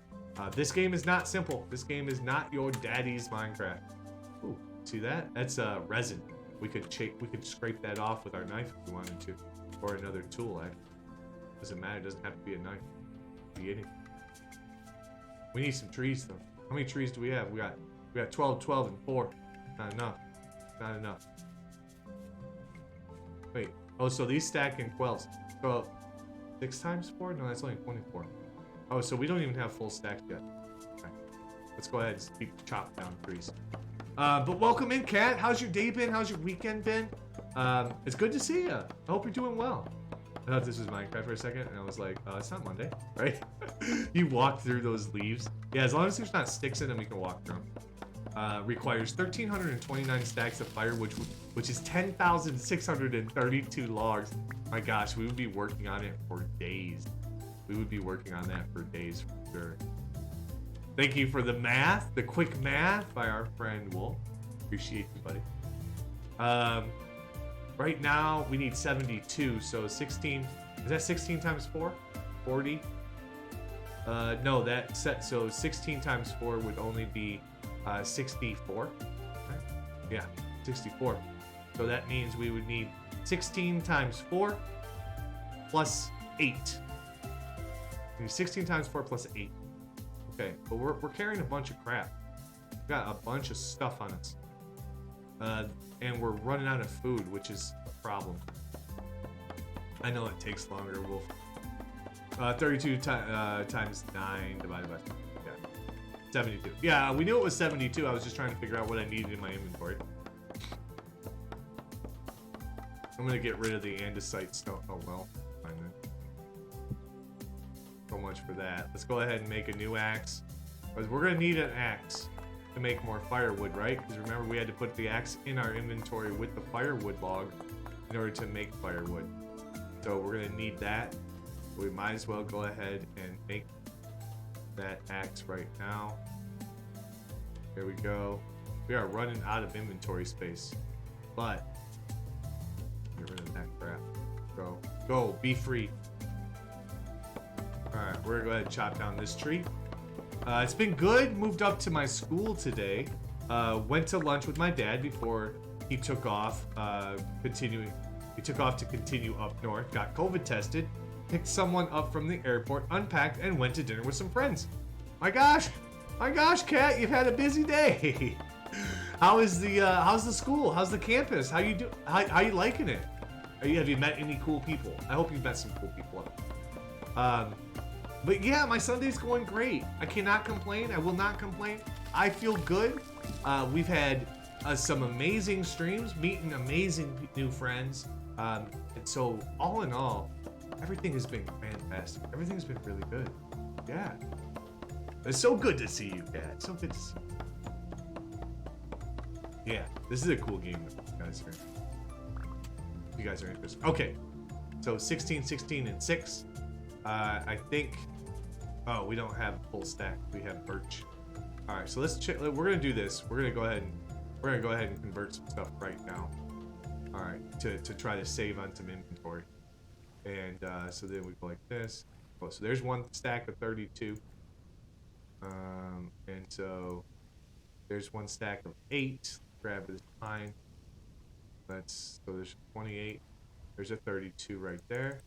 This game is not simple. This game is not your daddy's Minecraft. Ooh, see that? That's resin. We could scrape that off with our knife if we wanted to, or another tool. Doesn't matter. It doesn't have to be a knife. It can be anything. We need some trees though. How many trees do we have? We got 12, 12, and 4. Not enough. Not enough. Wait. Oh, so these stack in 12s. So 6 times 4? No, that's only 24. Oh, so we don't even have full stacks yet. Okay. Let's go ahead and keep chopping down trees. But welcome in, Kat. How's your day been? How's your weekend been? It's good to see you. I hope you're doing well. I thought this was Minecraft for a second, and I was like, it's not Monday, right? You walk through those leaves. Yeah, as long as there's not sticks in them, you can walk through them. Requires 1,329 stacks of firewood, which is 10,632 logs. My gosh, we would be working on it for days. We would be working on that for days for sure. Thank you for the math, the quick math by our friend Wolf. Appreciate you, buddy. Right now we need 72, so 16. Is that 16 times 4? 40? No, that set. So 16 times 4 would only be 64. Right? Yeah, 64. So that means we would need 16 times 4 plus 8. We need 16 times 4 plus 8. Okay, but we're carrying a bunch of crap. We've got a bunch of stuff on us. And we're running out of food, which is a problem. I know it takes longer, Wolf. 32 times 9 divided by 72. Yeah, we knew it was 72. I was just trying to figure out what I needed in my inventory. I'm gonna get rid of the andesite stuff. Oh well, fine then. So much for that. Let's go ahead and make a new axe. Because we're gonna need an axe to make more firewood, right? Because remember, we had to put the axe in our inventory with the firewood log in order to make firewood. So we're gonna need that. We might as well go ahead and make that axe right now. There we go. We are running out of inventory space, but get rid of that crap. Go, be free. All right, we're gonna go ahead and chop down this tree. It's been good. Moved up to my school today. Went to lunch with my dad before he took off. He took off to continue up north. Got COVID tested. Picked someone up from the airport, unpacked, and went to dinner with some friends. My gosh, Kat, you've had a busy day. How's the school? How's the campus? How you liking it? Have you met any cool people? I hope you've met some cool people. But yeah, my Sunday's going great. I cannot complain. I will not complain. I feel good. We've had some amazing streams, meeting amazing new friends. And so all in all, everything has been fantastic. Everything's been really good. Yeah. It's so good to see you, Dad. So good to see you. Yeah, this is a cool game, you guys are interested. Okay, so 16, 16, and 6. I think... Oh, we don't have full stack. We have birch. All right, so let's check. We're gonna do this. We're gonna go ahead and convert some stuff right now. All right, to try to save on some inventory. And so then we go like this. Oh, so there's one stack of 32. And so there's one stack of 8. Grab this pine. So there's 28. There's a 32 right there.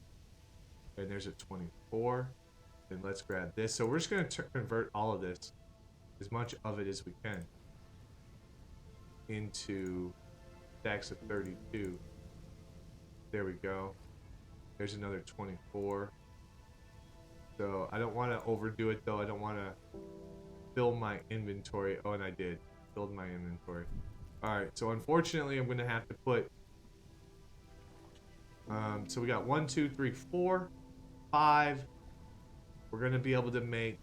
And there's a 24. Then let's grab this. So we're just going to convert all of this, as much of it as we can, into stacks of 32. There we go. There's another 24. So I don't want to overdo it though. I don't want to fill my inventory. Oh, and I did. Filled my inventory. Alright, so unfortunately I'm going to have to put... so we got 1, 2, 3, 4, 5. We're going to be able to make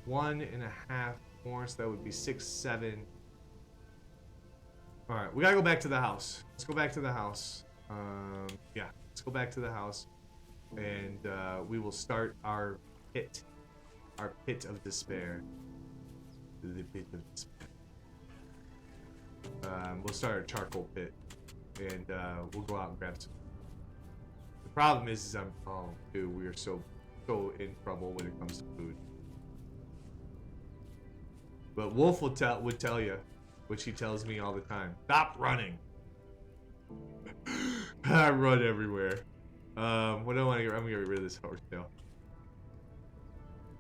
1.5 more, so that would be 6, 7. Alright, we got to go back to the house. Let's go back to the house. Yeah, let's go back to the house. And we will start our pit. Our pit of despair. The pit of despair. We'll start our charcoal pit. And we'll go out and grab some. The problem is dude, we are so in trouble when it comes to food. But Wolf would tell you, which he tells me all the time. Stop running. I run everywhere. What do I want to get? I'm gonna get rid of this horsetail.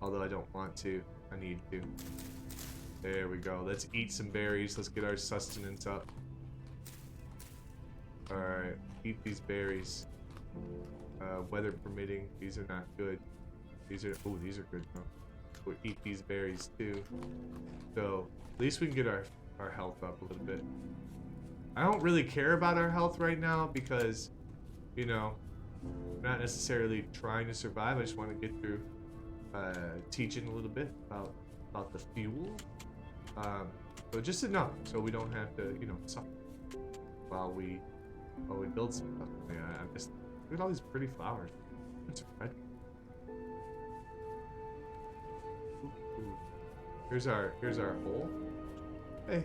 Although I don't want to. I need to. There we go. Let's eat some berries. Let's get our sustenance up. Alright. Eat these berries. Weather permitting. These are not good. These are good. Huh? We'll eat these berries too. So at least we can get our health up a little bit. I don't really care about our health right now because, you know, I'm not necessarily trying to survive. I just want to get through teaching a little bit about the fuel. So just enough so we don't have to, you know, suffer while we build some stuff. Yeah, I'm just look at all these pretty flowers. It's red. Ooh. Here's our hole. Hey,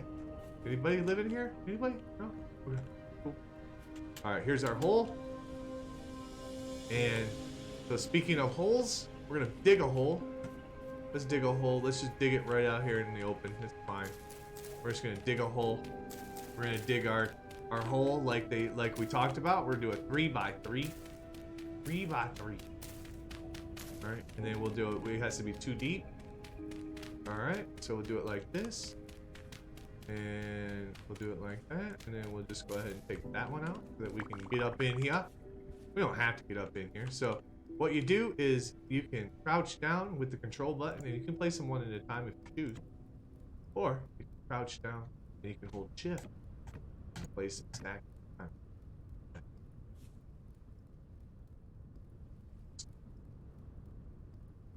anybody live in here? Anybody? No? Okay, cool. Alright, here's our hole. And so speaking of holes, we're gonna dig a hole. Let's dig a hole. Let's just dig it right out here in the open. It's fine. We're just gonna dig a hole. We're gonna dig our hole like we talked about. We're gonna do a 3 by 3. 3 by 3. All right, and then we'll do it. It has to be 2 deep. All right, so we'll do it like this, and we'll do it like that, and then we'll just go ahead and take that one out so that we can get up in here. We don't have to get up in here. So what you do is you can crouch down with the control button, and you can place them one at a time if you choose, or you can crouch down and you can hold shift and place them stack.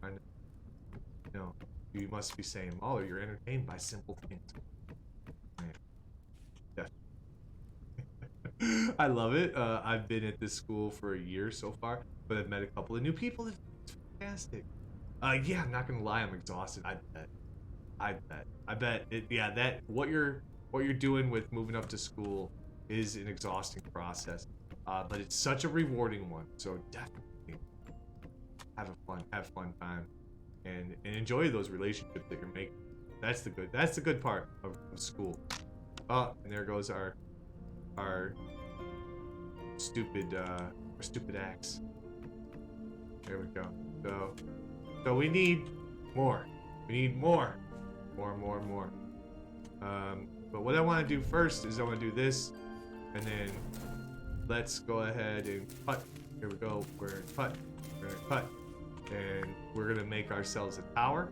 I know. You must be saying, Mauler, you're entertained by simple things. Yeah. I love it. I've been at this school for a year so far, but I've met a couple of new people. It's fantastic. Yeah, I'm not gonna lie, I'm exhausted. I bet it. Yeah, that what you're doing with moving up to school is an exhausting process, but it's such a rewarding one. So definitely have fun time. And enjoy those relationships that you're making. That's the good part of school. Oh, and there goes our stupid axe. There we go. So we need more. We need more. But what I want to do first is I want to do this, and then let's go ahead and cut. Here we go. We're gonna cut. We're gonna cut. And we're gonna make ourselves a tower.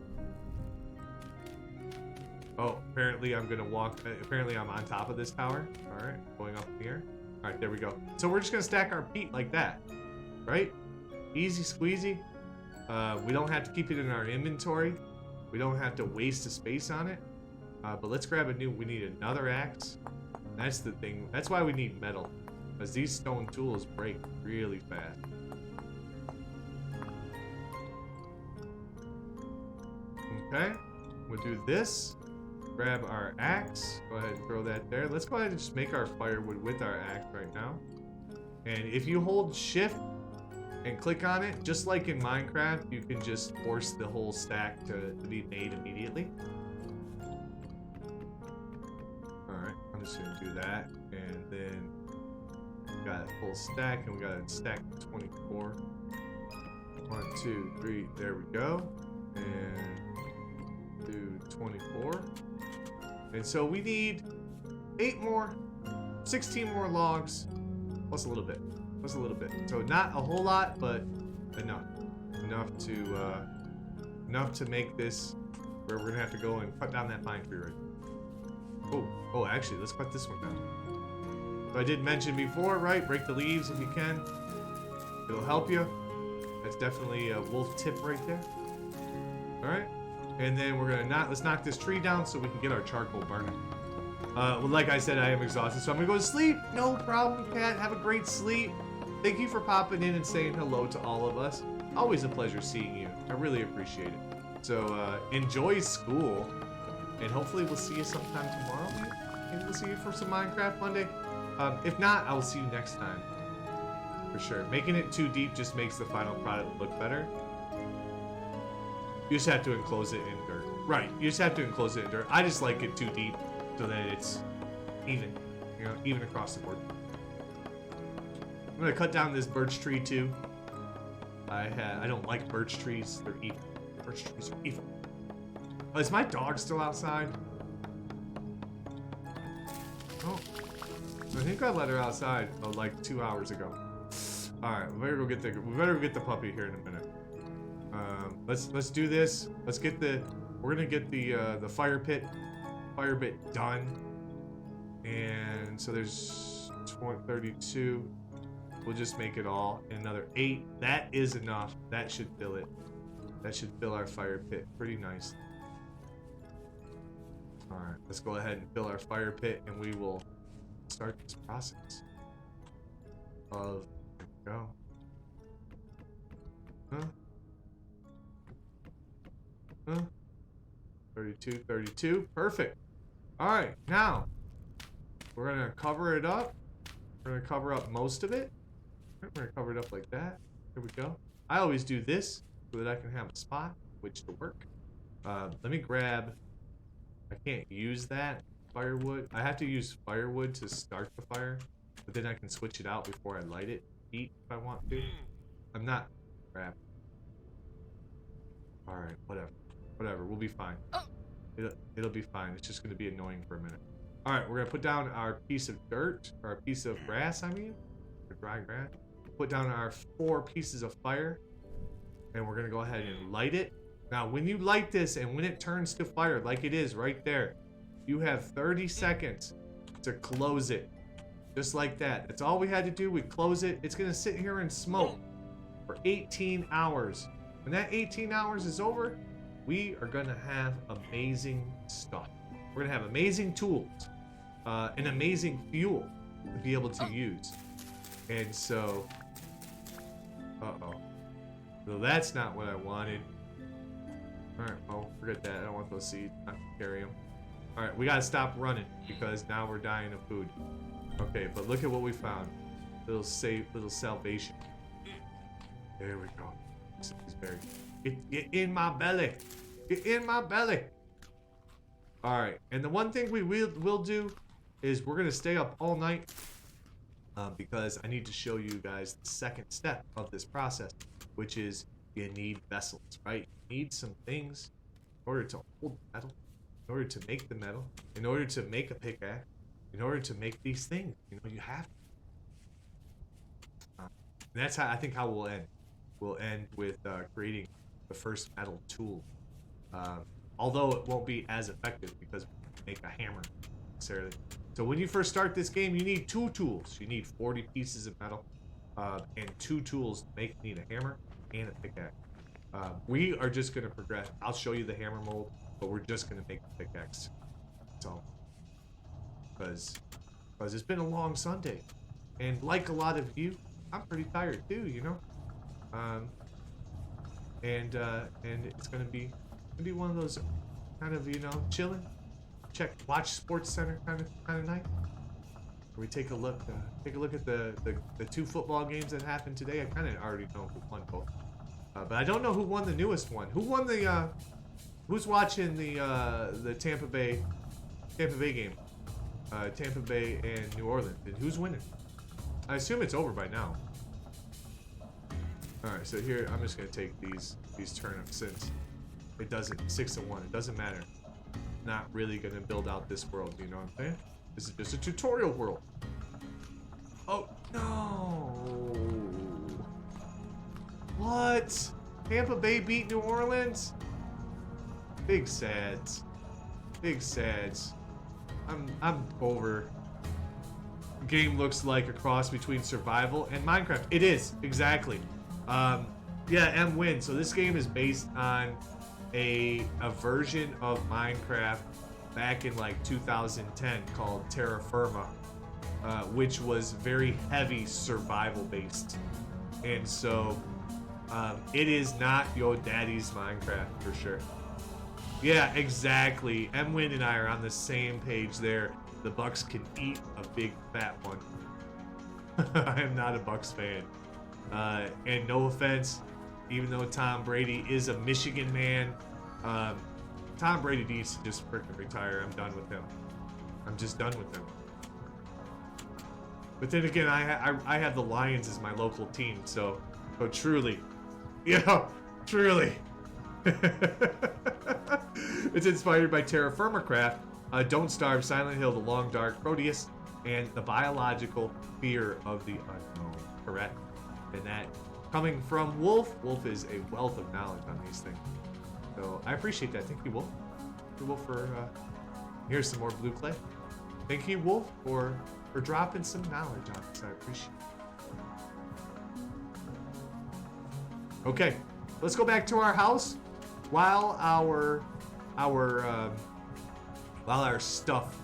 Oh, apparently I'm gonna walk. Apparently I'm on top of this tower. All right, going up here. All right, there we go. So we're just gonna stack our peat like that, right? Easy squeezy. We don't have to keep it in our inventory. We don't have to waste the space on it. But let's grab a new. We need another axe. That's the thing. That's why we need metal, because these stone tools break really fast. Okay, we'll do this. Grab our axe. Go ahead and throw that there. Let's go ahead and just make our firewood with our axe right now. And if you hold shift and click on it, just like in Minecraft, you can just force the whole stack to be made immediately. Alright, I'm just gonna do that. And then we got a full stack, and we got a stack of 24. 1, 2, 3, there we go. And 24. And so we need 8 more, 16 more logs, plus a little bit. So not a whole lot, but enough to make this where we're gonna have to go and cut down that pine tree right. Oh, actually, let's cut this one down. So I did mention before, right? Break the leaves if you can. It'll help you. That's definitely a wolf tip right there. All right. And then we're gonna let's knock this tree down so we can get our charcoal burning. Well, like I said, I am exhausted, so I'm gonna go to sleep. No problem, Cat. Have a great sleep. Thank you for popping in and saying hello to all of us. Always a pleasure seeing you. I really appreciate it. So enjoy school, and hopefully we'll see you sometime tomorrow. Maybe we'll see you for some Minecraft Monday. If not, I will see you next time. For sure. Making it too deep just makes the final product look better. You just have to enclose it in dirt. Right, you just have to enclose it in dirt. I just like it too deep so that it's even, you know, even across the board. I'm gonna cut down this birch tree too. I don't like birch trees. They're evil. Birch trees are evil. Oh, is my dog still outside? Oh, I think I let her outside like 2 hours ago. All right, we better go get the puppy here in a minute. Let's do this. We're gonna get the fire pit done. And so there's 32. We'll just make it all. And another 8. That is enough. That should fill it. That should fill our fire pit pretty nicely. All right, let's go ahead and fill our fire pit, and we will start this process of go. Huh? 32. Perfect. All right, now we're gonna cover it up. We're gonna cover up most of it. We're gonna cover it up like that. Here we go. I always do this so that I can have a spot which to work. Let me grab. I can't use that firewood. I have to use firewood to start the fire, but then I can switch it out before I light it. Heat if I want to. I'm not. Crap. Alright, whatever. Whatever, we'll be fine. It'll be fine. It's just gonna be annoying for a minute. Alright, we're gonna put down our piece of dirt, or a piece of grass, I mean. Or dry grass. Put down our 4 pieces of fire. And we're gonna go ahead and light it. Now, when you light this and when it turns to fire, like it is right there, you have 30 seconds to close it. Just like that. That's all we had to do. We close it. It's gonna sit here and smoke for 18 hours. When that 18 hours is over, we are gonna have amazing stuff. We're gonna have amazing tools, and amazing fuel to be able to use. And so, so that's not what I wanted. All right, well, forget that. I don't want those seeds. Not to carry them. All right, we gotta stop running because now we're dying of food. Okay, but look at what we found. Little salvation. There we go. Get in my belly. Get in my belly. All right, and the one thing we will do is we're gonna stay up all night because I need to show you guys the second step of this process, which is you need vessels, right? You need some things in order to hold metal, in order to make the metal, in order to make a pickaxe, in order to make these things. You know, you have to. And that's how I think how we'll end. We'll end with creating the first metal tool. Although it won't be as effective because we make a hammer necessarily. So when you first start this game, you need 2 tools. You need 40 pieces of metal and 2 tools to make. You need a hammer and a pickaxe. We are just going to progress. I'll show you the hammer mold, but we're just going to make the pickaxe. So, because it's been a long Sunday. And like a lot of you, I'm pretty tired too, you know? And it's going to be one of those kind of, you know, chilling, watch Sports Center kind of night. Where we take a look at the 2 football games that happened today. I kind of already know who won both, but I don't know who won the newest one. Who won the? Who's watching the Tampa Bay game? Tampa Bay and New Orleans. And who's winning? I assume it's over by now. All right, so here I'm just gonna take these turnips since it doesn't 6-1. It doesn't matter. Not really gonna build out this world. You know what I'm saying? This is just a tutorial world. Oh no! What? Tampa Bay beat New Orleans? Big sads. Big sads. I'm over. The game looks like a cross between survival and Minecraft. It is, exactly. Yeah, M wins. So this game is based on a version of Minecraft back in like 2010 called Terra Firma, which was very heavy survival based. And so it is not your daddy's Minecraft for sure. Yeah, exactly. Mwin and I are on the same page there. The Bucks can eat a big fat one. I am not a Bucks fan. And no offense, even though Tom Brady is a Michigan man, Tom Brady needs to just freaking retire. I'm done with him. I'm just done with him. But then again, I have the Lions as my local team, so truly, yeah, truly. It's inspired by Terra Firma Craft, Don't Starve, Silent Hill, The Long Dark, Proteus, and the biological fear of the unknown. Correct? And that coming from Wolf. Wolf is a wealth of knowledge on these things. So I appreciate that. Thank you, Wolf. Thank you, Wolf, for here's some more blue clay. Thank you, Wolf, for dropping some knowledge on us. I appreciate it. Okay, let's go back to our house while our stuff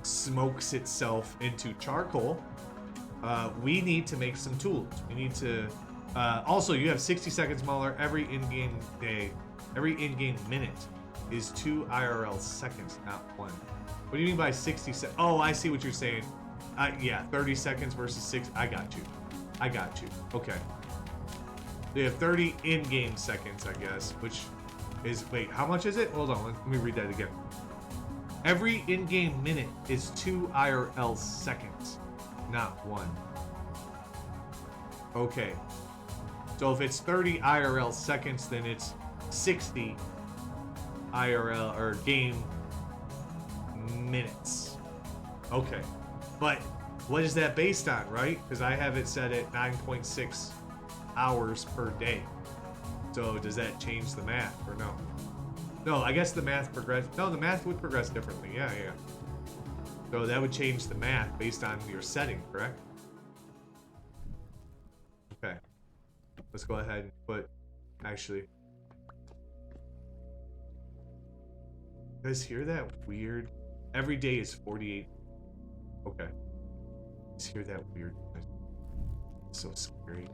smokes itself into charcoal. We need to make some tools. We need to. Also, you have 60 seconds, Mauler. Every in-game day, every in-game minute is 2 IRL seconds, not 1. What do you mean by 60 seconds? Oh, I see what you're saying. Yeah, 30 seconds versus 6. I got you. I got you. Okay. They have 30 in-game seconds, I guess, which is, wait, how much is it? Hold on, let me read that again. Every in-game minute is 2 IRL seconds, not 1. Okay. So if it's 30 IRL seconds, then it's 60 IRL or game minutes. Okay. But what is that based on, right? Because I have it set at 9.6 hours per day. So does that change the math or no? No, I guess the math no, the math would progress differently. Yeah. So that would change the math based on your setting, correct? Okay. Let's go ahead and put, actually. You guys hear that weird? Every day is 48. Okay. Just hear that weird noise. So scary.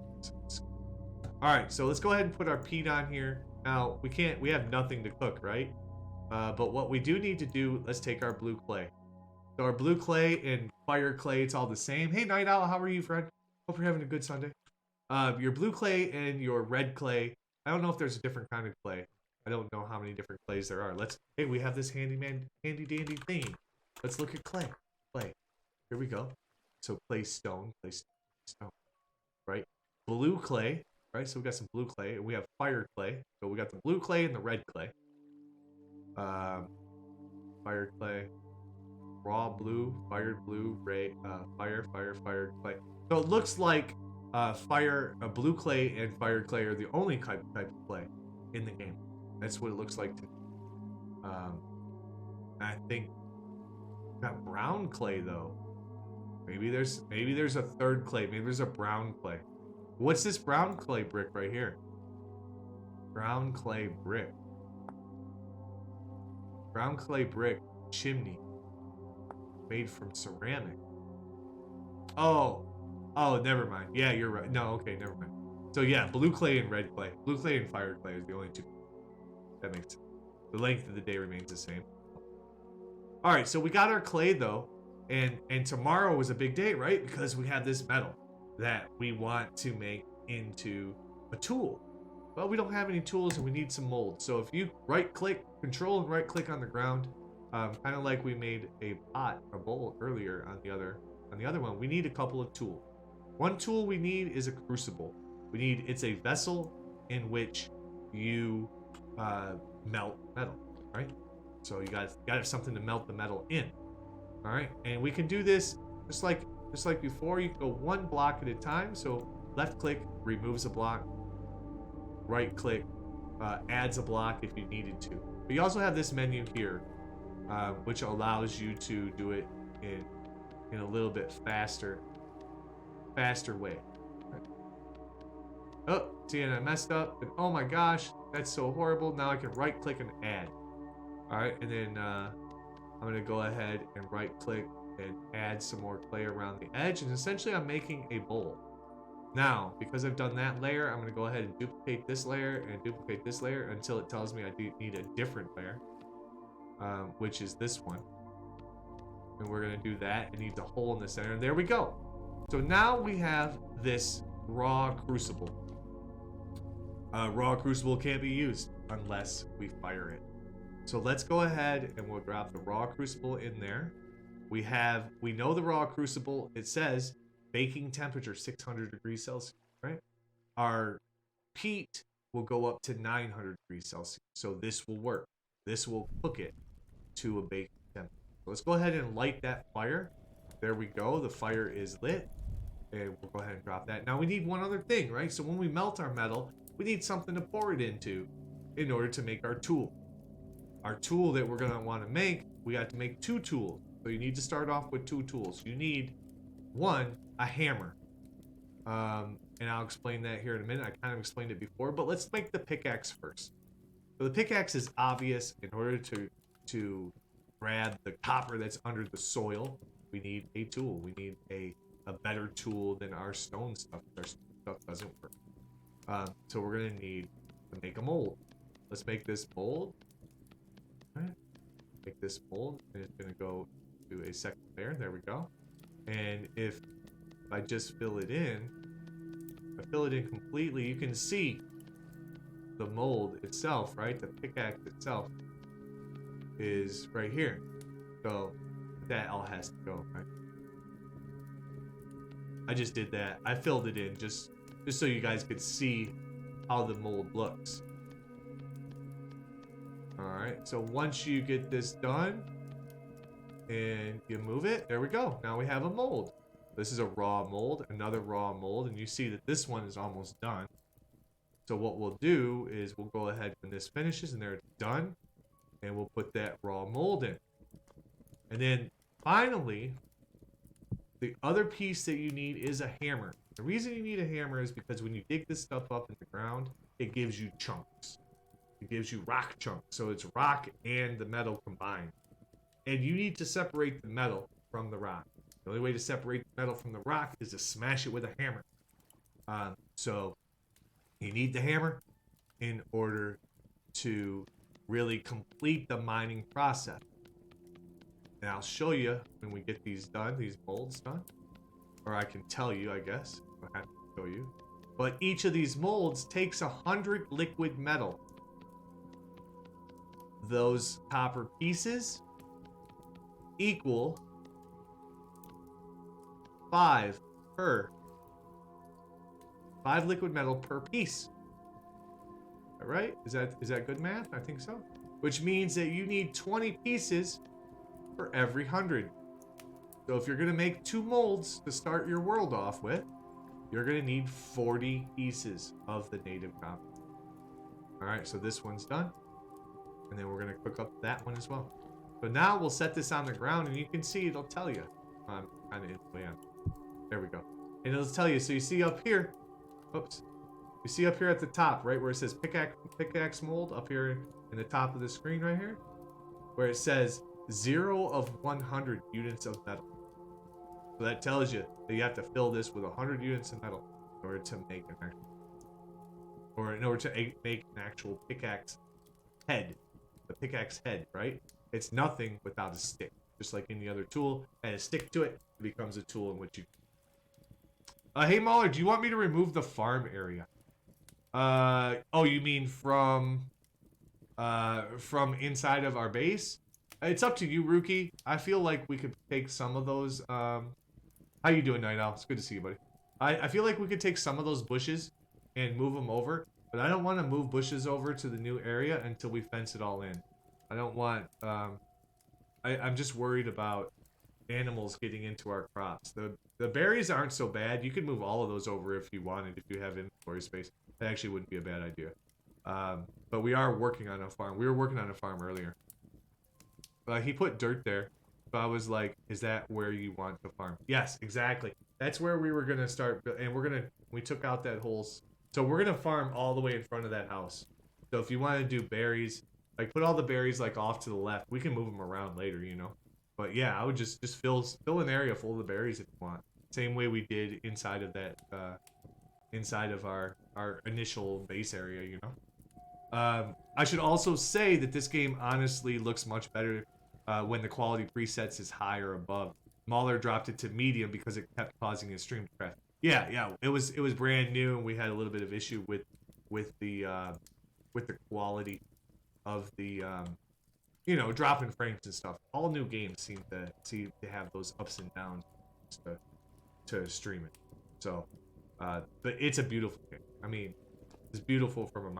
Alright, so let's go ahead and put our peat on here. Now, we have nothing to cook, right? But what we do need to do, let's take our blue clay. So our blue clay and fire clay, it's all the same. Hey, Night Owl, how are you, friend? Hope you're having a good Sunday. Your blue clay and your red clay, I don't know if there's a different kind of clay. I don't know how many different clays there are. Hey, we have this handy dandy thing. Let's look at clay. Clay. Here we go. So clay stone, right? Blue clay, right? So we got some blue clay, and we have fire clay. So we got the blue clay and the red clay. Fire clay, raw blue, fired blue, fire clay. So it looks like blue clay and fire clay are the only type of clay in the game. That's what it looks like to me. I think got brown clay though. Maybe there's a third clay. Maybe there's a brown clay. What's this brown clay brick right here? Brown clay brick. Brown clay brick chimney made from ceramic. Oh, never mind. Yeah, you're right. No, okay, never mind. So yeah, blue clay and red clay. Blue clay and fire clay is the only two. That makes sense. The length of the day remains the same. All right, so we got our clay though, and tomorrow was a big day, right? Because we have this metal that we want to make into a tool. Well, we don't have any tools and we need some molds. So if you control and right click on the ground, kind of like we made a bowl earlier on the other one, we need a couple of tools. One tool we need is a crucible. It's a vessel in which you melt metal, right? So you got to have something to melt the metal in. All right, and we can do this just like before. You can go one block at a time. So left click removes a block, right click adds a block if you needed to. But you also have this menu here, which allows you to do it in a little bit faster way. Right. Oh, see, and I messed up. And oh my gosh, that's so horrible. Now I can right click and add. All right, and then I'm gonna go ahead and right click and add some more clay around the edge, and essentially I'm making a bowl. Now, because I've done that layer, I'm gonna go ahead and duplicate this layer and duplicate this layer until it tells me I need a different layer, which is this one. And we're gonna do that. It needs a hole in the center, and there we go. So now we have this raw crucible. Raw crucible can't be used unless we fire it. So let's go ahead and we'll drop the raw crucible in there. We know the raw crucible, it says baking temperature 600 degrees Celsius, right? Our peat will go up to 900 degrees Celsius. So this will work. This will cook it to a baking temperature. So let's go ahead and light that fire. There we go. The fire is lit. And we'll go ahead and drop that. Now we need one other thing, right? So when we melt our metal, we need something to pour it into in order to make our tool. Our tool that we're going to want to make, we have to make two tools. So you need to start off with two tools. You need, one, a hammer. And I'll explain that here in a minute. I kind of explained it before, but let's make the pickaxe first. So the pickaxe is obvious. In order to grab the copper that's under the soil, we need a tool. We need a better tool than our stone stuff. Our stuff doesn't work. So we're going to need to make a mold. Let's make this mold. All right. Make this mold, and it's going to go to a second layer. There we go. And if I just fill it in, if I fill it in completely, you can see the mold itself, right? The pickaxe itself is right here. So that all has to go, right? I just did that. I filled it in just just so you guys could see how the mold looks. Alright, so once you get this done and you move it, there we go. Now we have a mold. This is a raw mold, another raw mold, and you see that this one is almost done. So what we'll do is we'll go ahead when this finishes and they're done, and we'll put that raw mold in. And then finally, the other piece that you need is a hammer. The reason you need a hammer is because when you dig this stuff up in the ground, it gives you chunks. It gives you rock chunks. So it's rock and the metal combined. And you need to separate the metal from the rock. The only way to separate the metal from the rock is to smash it with a hammer. So you need the hammer in order to really complete the mining process. And I'll show you when we get these done, these molds done. Or I can tell you, I guess. I'll have to show you. But each of these molds takes 100 liquid metal. Those copper pieces equal 5 liquid metal per piece. All right? Is that good math? I think so. Which means that you need 20 pieces for every 100. So if you're going to make 2 molds to start your world off with, you're going to need 40 pieces of the native copper. All right, so this one's done. And then we're going to cook up that one as well. So now we'll set this on the ground, and you can see it'll tell you. I'm kind of in the way on. There we go. And it'll tell you. So you see up here. Oops. You see up here at the top, right where it says pickaxe mold, up here in the top of the screen right here, where it says 0 of 100 units of metal. So that tells you that you have to fill this with 100 units of metal in order to make an actual, or in order to make an actual pickaxe head. The pickaxe head, right? It's nothing without a stick. Just like any other tool, and a stick to it, it becomes a tool in which you. Hey Mauler, do you want me to remove the farm area? Oh, you mean from inside of our base? It's up to you, Rookie. I feel like we could take some of those. How you doing, Night Owl? It's good to see you, buddy. I feel like we could take some of those bushes and move them over, but I don't want to move bushes over to the new area until we fence it all in. I don't want. I'm just worried about animals getting into our crops. The berries aren't so bad. You could move all of those over if you wanted, if you have inventory space. That actually wouldn't be a bad idea. But we are working on a farm. We were working on a farm earlier. He put dirt there. So I was like, is that where you want to farm? Yes, exactly. That's where we were going to start. And we took out that whole. So we're going to farm all the way in front of that house. So if you want to do berries, like put all the berries like off to the left. We can move them around later, you know. But yeah, I would just fill an area full of the berries if you want. Same way we did inside of that, inside of our initial base area, you know. I should also say that this game honestly looks much better when the quality presets is high or above. Mauler dropped it to medium because it kept causing his stream to crash. Yeah, it was brand new, and we had a little bit of issue with the quality of the you know, dropping frames and stuff. All new games seem to have those ups and downs to stream it. So, but it's a beautiful game. I mean, it's beautiful from a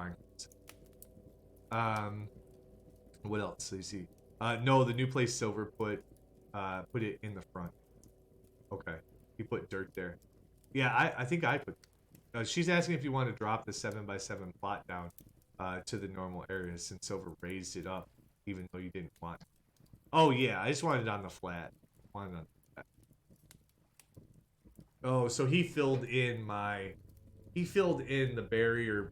Minecraft. What else do you see? No, the new place Silver put it in the front. Okay, he put dirt there. Yeah, I think I put. She's asking if you want to drop the 7x7 plot down to the normal area since Silver raised it up, even though you didn't want it. Oh yeah, I just wanted it on the flat. Oh, so he filled in the barrier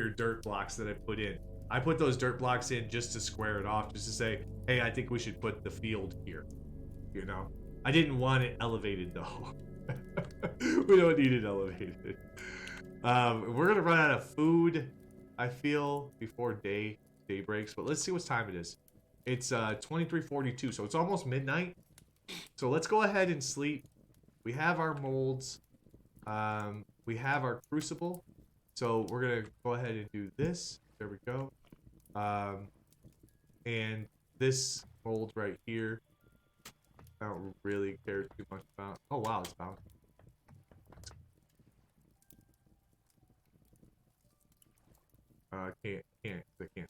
dirt blocks that I put in. I put those dirt blocks in just to square it off, just to say, hey, I think we should put the field here. You know? I didn't want it elevated though. We don't need it elevated. We're gonna run out of food, I feel, before day breaks, but let's see what time it is. It's 23:42, so it's almost midnight. So let's go ahead and sleep. We have our molds. We have our crucible. So we're gonna go ahead and do this. There we go. And this mold right here, I don't really care too much about. Oh wow, it's bouncing. I can't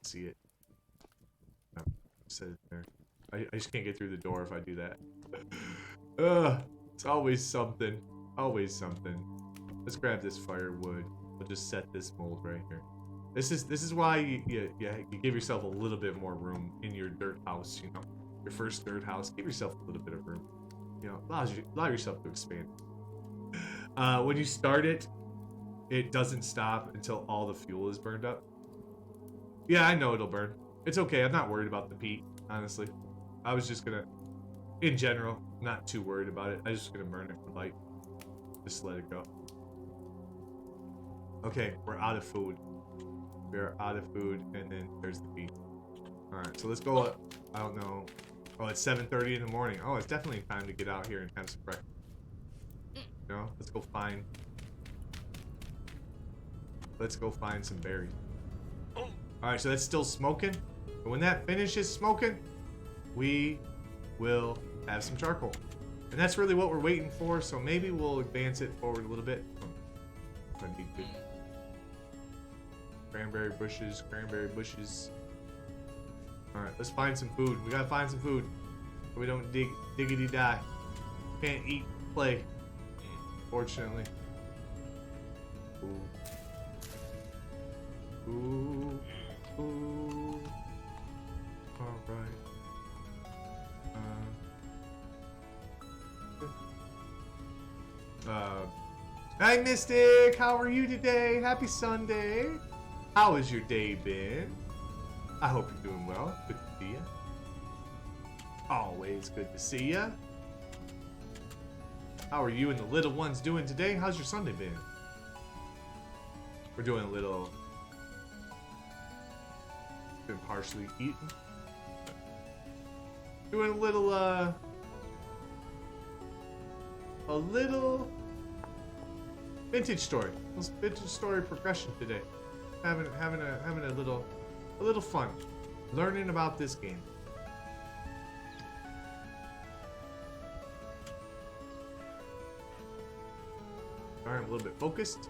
see it. No, set it there. I just can't get through the door if I do that. It's always something. Always something. Let's grab this firewood. We'll just set this mold right here. This is why you give yourself a little bit more room in your dirt house, you know. Your first dirt house, give yourself a little bit of room. You know, allow yourself to expand. When you start it, it doesn't stop until all the fuel is burned up. Yeah, I know it'll burn. It's okay. I'm not worried about the peat, honestly. I was just gonna, in general, not too worried about it. I was just gonna burn it for light. Just let it go. Okay, we're out of food. We're out of food, and then there's the peat. Alright, so let's go up. I don't know. Oh, it's 7:30 in the morning. Oh, it's definitely time to get out here and have some breakfast. You know, let's go find some berries. Alright, so that's still smoking. And when that finishes smoking, we will have some charcoal. And that's really what we're waiting for, so maybe we'll advance it forward a little bit. If I need to. Cranberry bushes, cranberry bushes. Alright, let's find some food. We gotta find some food. So we don't diggity die. Can't eat, play. Fortunately. Ooh. Ooh. Ooh. Alright. Hi Mystic! How are you today? Happy Sunday! How has your day been? I hope you're doing well. Good to see you. Always good to see you. How are you and the little ones doing today? How's your Sunday been? We're doing a little... Been partially eaten. Doing a little vintage story. Vintage story progression today. Having a little fun. Learning about this game. Alright, I'm a little bit focused.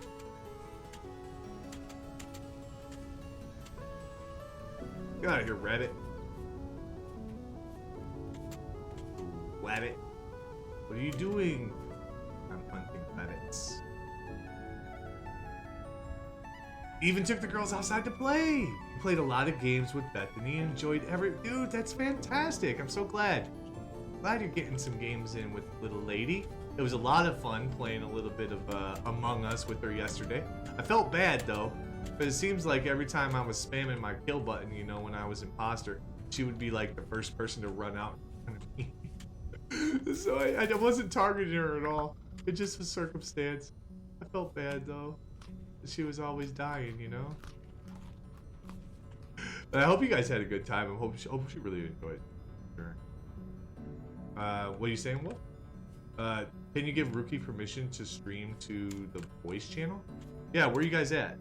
Get out of here, rabbit. Rabbit. What are you doing? I'm hunting rabbits. Even took the girls outside to play. Played a lot of games with Bethany and enjoyed every... Dude, that's fantastic. I'm so glad. Glad you're getting some games in with little lady. It was a lot of fun playing a little bit of Among Us with her yesterday. I felt bad though, but it seems like every time I was spamming my kill button, you know, when I was imposter, she would be like the first person to run out in front of me. So I wasn't targeting her at all. It just was circumstance. I felt bad though. She was always dying, you know? But I hope you guys had a good time. I hope she really enjoyed it. Sure. What are you saying? What? Can you give Rookie permission to stream to the voice channel? Yeah, where are you guys at?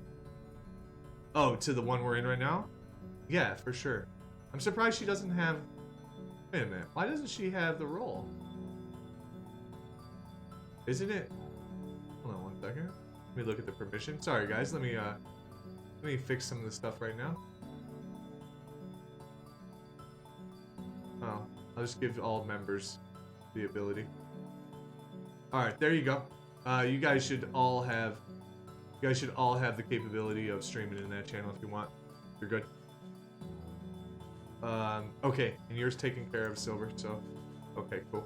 Oh, to the one we're in right now? Yeah, for sure. I'm surprised she doesn't have... Wait a minute. Why doesn't she have the role? Isn't it... Hold on one second. Let me look at the permission. Sorry, guys. Let me fix some of the stuff right now. Oh, I'll just give all members the ability. Alright, there you go. You guys should all have the capability of streaming in that channel if you want. You're good. Okay, and yours taken care of, Silver, so okay, cool.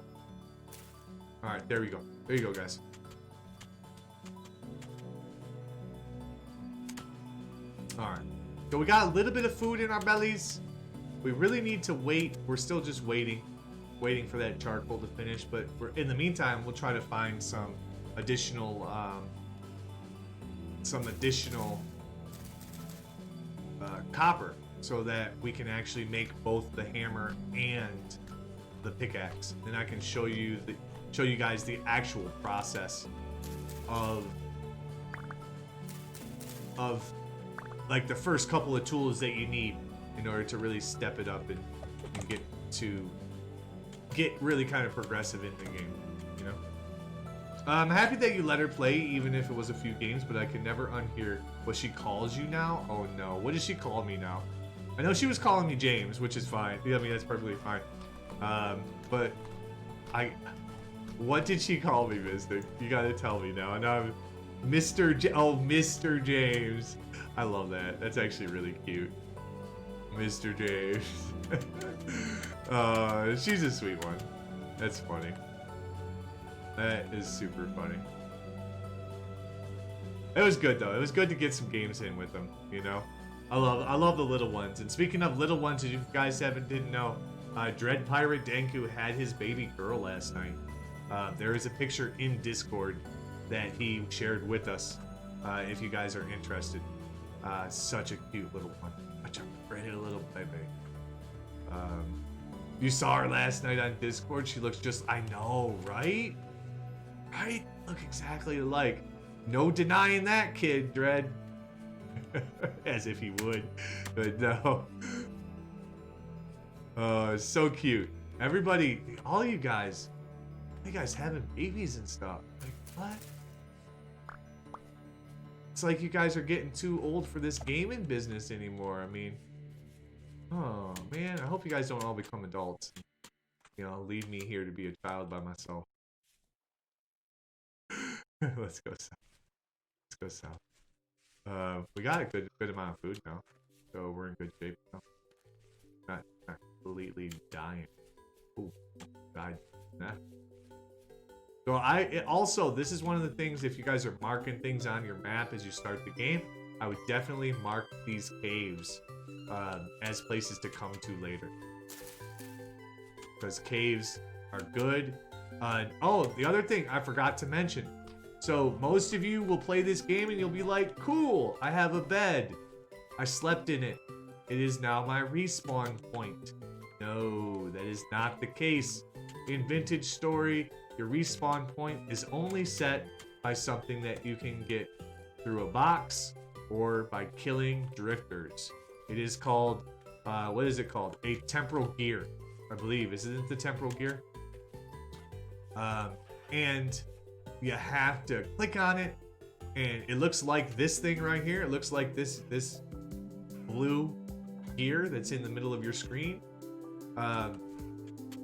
Alright, there we go. There you go, guys. Alright. So we got a little bit of food in our bellies. We really need to wait. We're still just waiting for that charcoal to finish, but in the meantime we'll try to find some additional copper so that we can actually make both the hammer and the pickaxe. Then I can show you guys the actual process of like the first couple of tools that you need in order to really step it up and get really kind of progressive in the game, you know? I'm happy that you let her play, even if it was a few games, but I can never unhear what she calls you now. Oh no, what does she call me now? I know she was calling me James, which is fine. I mean, that's perfectly fine. But what did she call me, Mister? You gotta tell me now. And I'm Mr. James. I love that. That's actually really cute. Mr. James. She's a sweet one. That's funny. That is super funny. It was good though. It was good to get some games in with them, you know? I love the little ones. And speaking of little ones, if you guys didn't know, Dread Pirate Danku had his baby girl last night. There is a picture in Discord that he shared with us, if you guys are interested. Such a cute little one. Such a pretty little baby. You saw her last night on Discord. She looks just, I know, right? Right? Look exactly alike. No denying that, kid, Dread. As if he would, but no. So cute. Everybody, all you guys having babies and stuff. Like, what? It's like you guys are getting too old for this gaming business anymore. I mean, oh man, I hope you guys don't all become adults. You know, leave me here to be a child by myself. Let's go south. Let's go south. We got a good amount of food now, so we're in good shape now. Not completely dying. Ooh, died. Nah. So also, this is one of the things, if you guys are marking things on your map as you start the game, I would definitely mark these caves as places to come to later. Because caves are good. Oh, the other thing I forgot to mention. So most of you will play this game and you'll be like, cool, I have a bed. I slept in it. It is now my respawn point. No, that is not the case. In Vintage Story, your respawn point is only set by something that you can get through a box or by killing drifters. It is called, what is it called? A temporal gear, I believe. Isn't it the temporal gear? And you have to click on it, and it looks like this thing right here. It looks like this blue gear that's in the middle of your screen.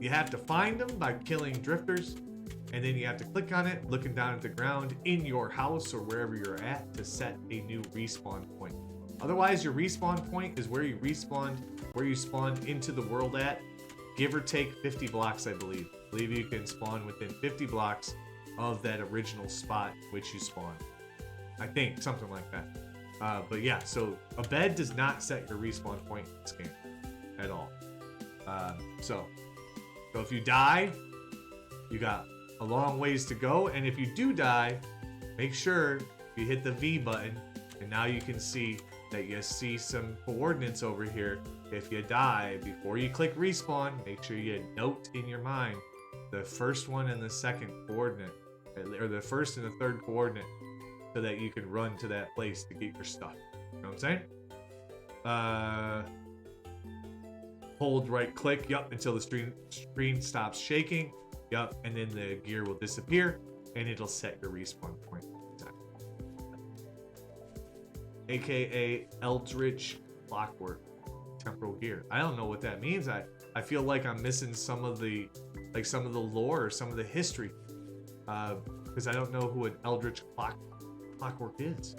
You have to find them by killing drifters, and then you have to click on it, looking down at the ground in your house or wherever you're at to set a new respawn point. Otherwise, your respawn point is where you respawned, where you spawned into the world at, give or take 50 blocks, I believe. I believe you can spawn within 50 blocks of that original spot which you spawned. I think, something like that. But yeah, so a bed does not set your respawn point in this game at all. So if you die, you got a long ways to go, and if you do die, make sure you hit the V button, and now you can see that you see some coordinates over here. If you die, before you click respawn, make sure you note in your mind the first one and the second coordinate, or the first and the third coordinate, so that you can run to that place to get your stuff. You know what I'm saying? Hold right click, yup, until the screen stops shaking, yup, and then the gear will disappear, and it'll set your respawn point. AKA Eldritch Clockwork Temporal Gear. I don't know what that means. I feel like I'm missing some of the lore or some of the history, because I don't know who an Eldritch Clockwork is.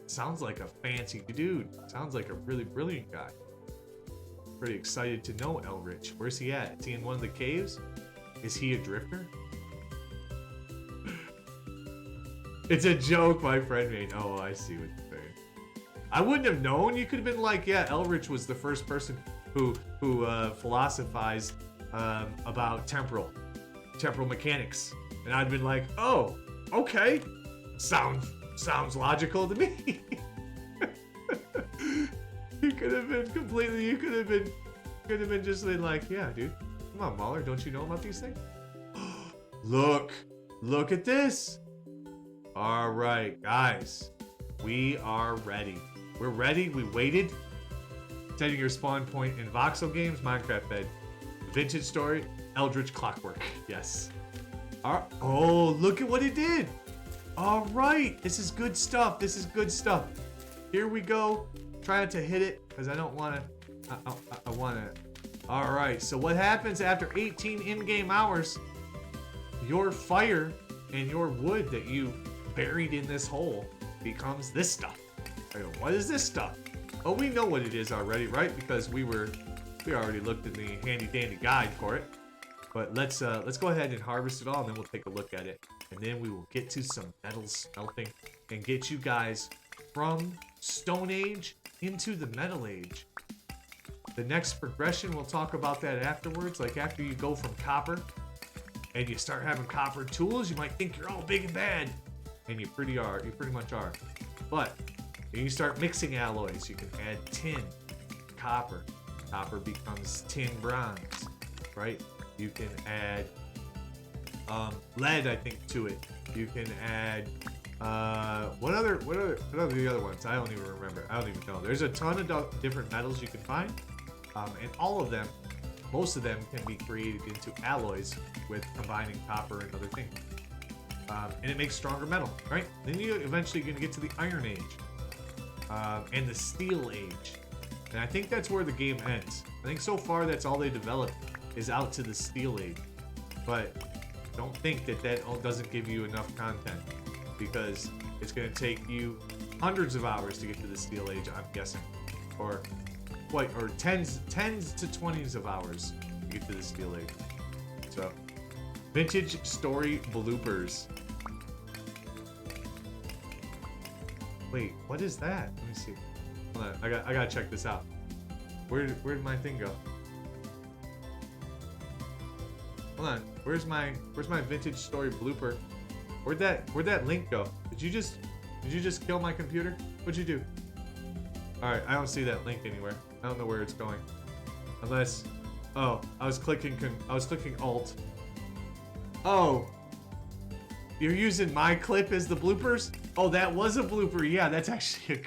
Sounds like a fancy dude. Sounds like a really brilliant guy. Pretty excited to know Eldritch. Where's he at? Is he in one of the caves? Is he a drifter? It's a joke my friend made. Oh, I see what you're saying. I wouldn't have known. You could have been like, yeah, Eldritch was the first person who philosophized about temporal mechanics, and I'd been like, oh, okay, sounds logical to me. You could have been just like, yeah, dude, come on, Mahler, don't you know about these things? Look at this. All right, guys, we are ready. We're ready. We waited. Setting your spawn point in voxel games, Minecraft bed, Vintage Story, Eldritch Clockwork. Yes. Oh, look at what it did. All right. This is good stuff. This is good stuff. Here we go. Try not to hit it because I don't want to. I want to. All right. So what happens after 18 in-game hours? Your fire and your wood that you buried in this hole becomes this stuff. I go, what is this stuff? Oh, we know what it is already, right? Because we already looked in the handy dandy guide for it. But let's go ahead and harvest it all, and then we'll take a look at it. And then we will get to some metal smelting and get you guys from Stone Age into the Metal Age. The next progression, we'll talk about that afterwards. Like after you go from copper and you start having copper tools, you might think you're all big and bad. And you pretty much are. But when you start mixing alloys, you can add tin, copper. Copper becomes tin bronze, right? You can add lead, I think, to it. You can add what are the other ones? I don't even remember. I don't even know. There's a ton of different metals you can find, and all of them, most of them, can be created into alloys with combining copper and other things. And it makes stronger metal, right? Then you eventually going to get to the Iron Age and the Steel Age, and I think that's where the game ends. I think so far that's all they developed is out to the Steel Age, but don't think that doesn't give you enough content, because it's going to take you hundreds of hours to get to the Steel Age, I'm guessing, or tens to 20s of hours to get to the Steel Age. So, vintage story bloopers. Wait, what is that? Let me see. Hold on, I gotta check this out. Where did my thing go? Hold on. Where's my vintage story blooper? Where'd that link go? Did you just kill my computer? What'd you do? All right, I don't see that link anywhere. I don't know where it's going. Unless, oh, I was clicking Alt. Oh, you're using my clip as the bloopers? Oh, that was a blooper. Yeah, that's actually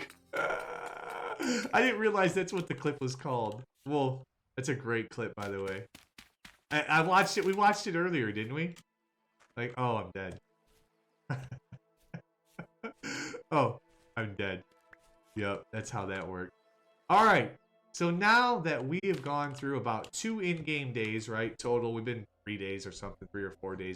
I didn't realize that's what the clip was called. Well, that's a great clip, by the way. I watched it. We watched it earlier, didn't we? Like, oh, I'm dead. Oh, I'm dead. Yep, that's how that worked. All right. So now that we have gone through about 2 in-game days, right? Total, we've been 3 days or something, 3 or 4 days.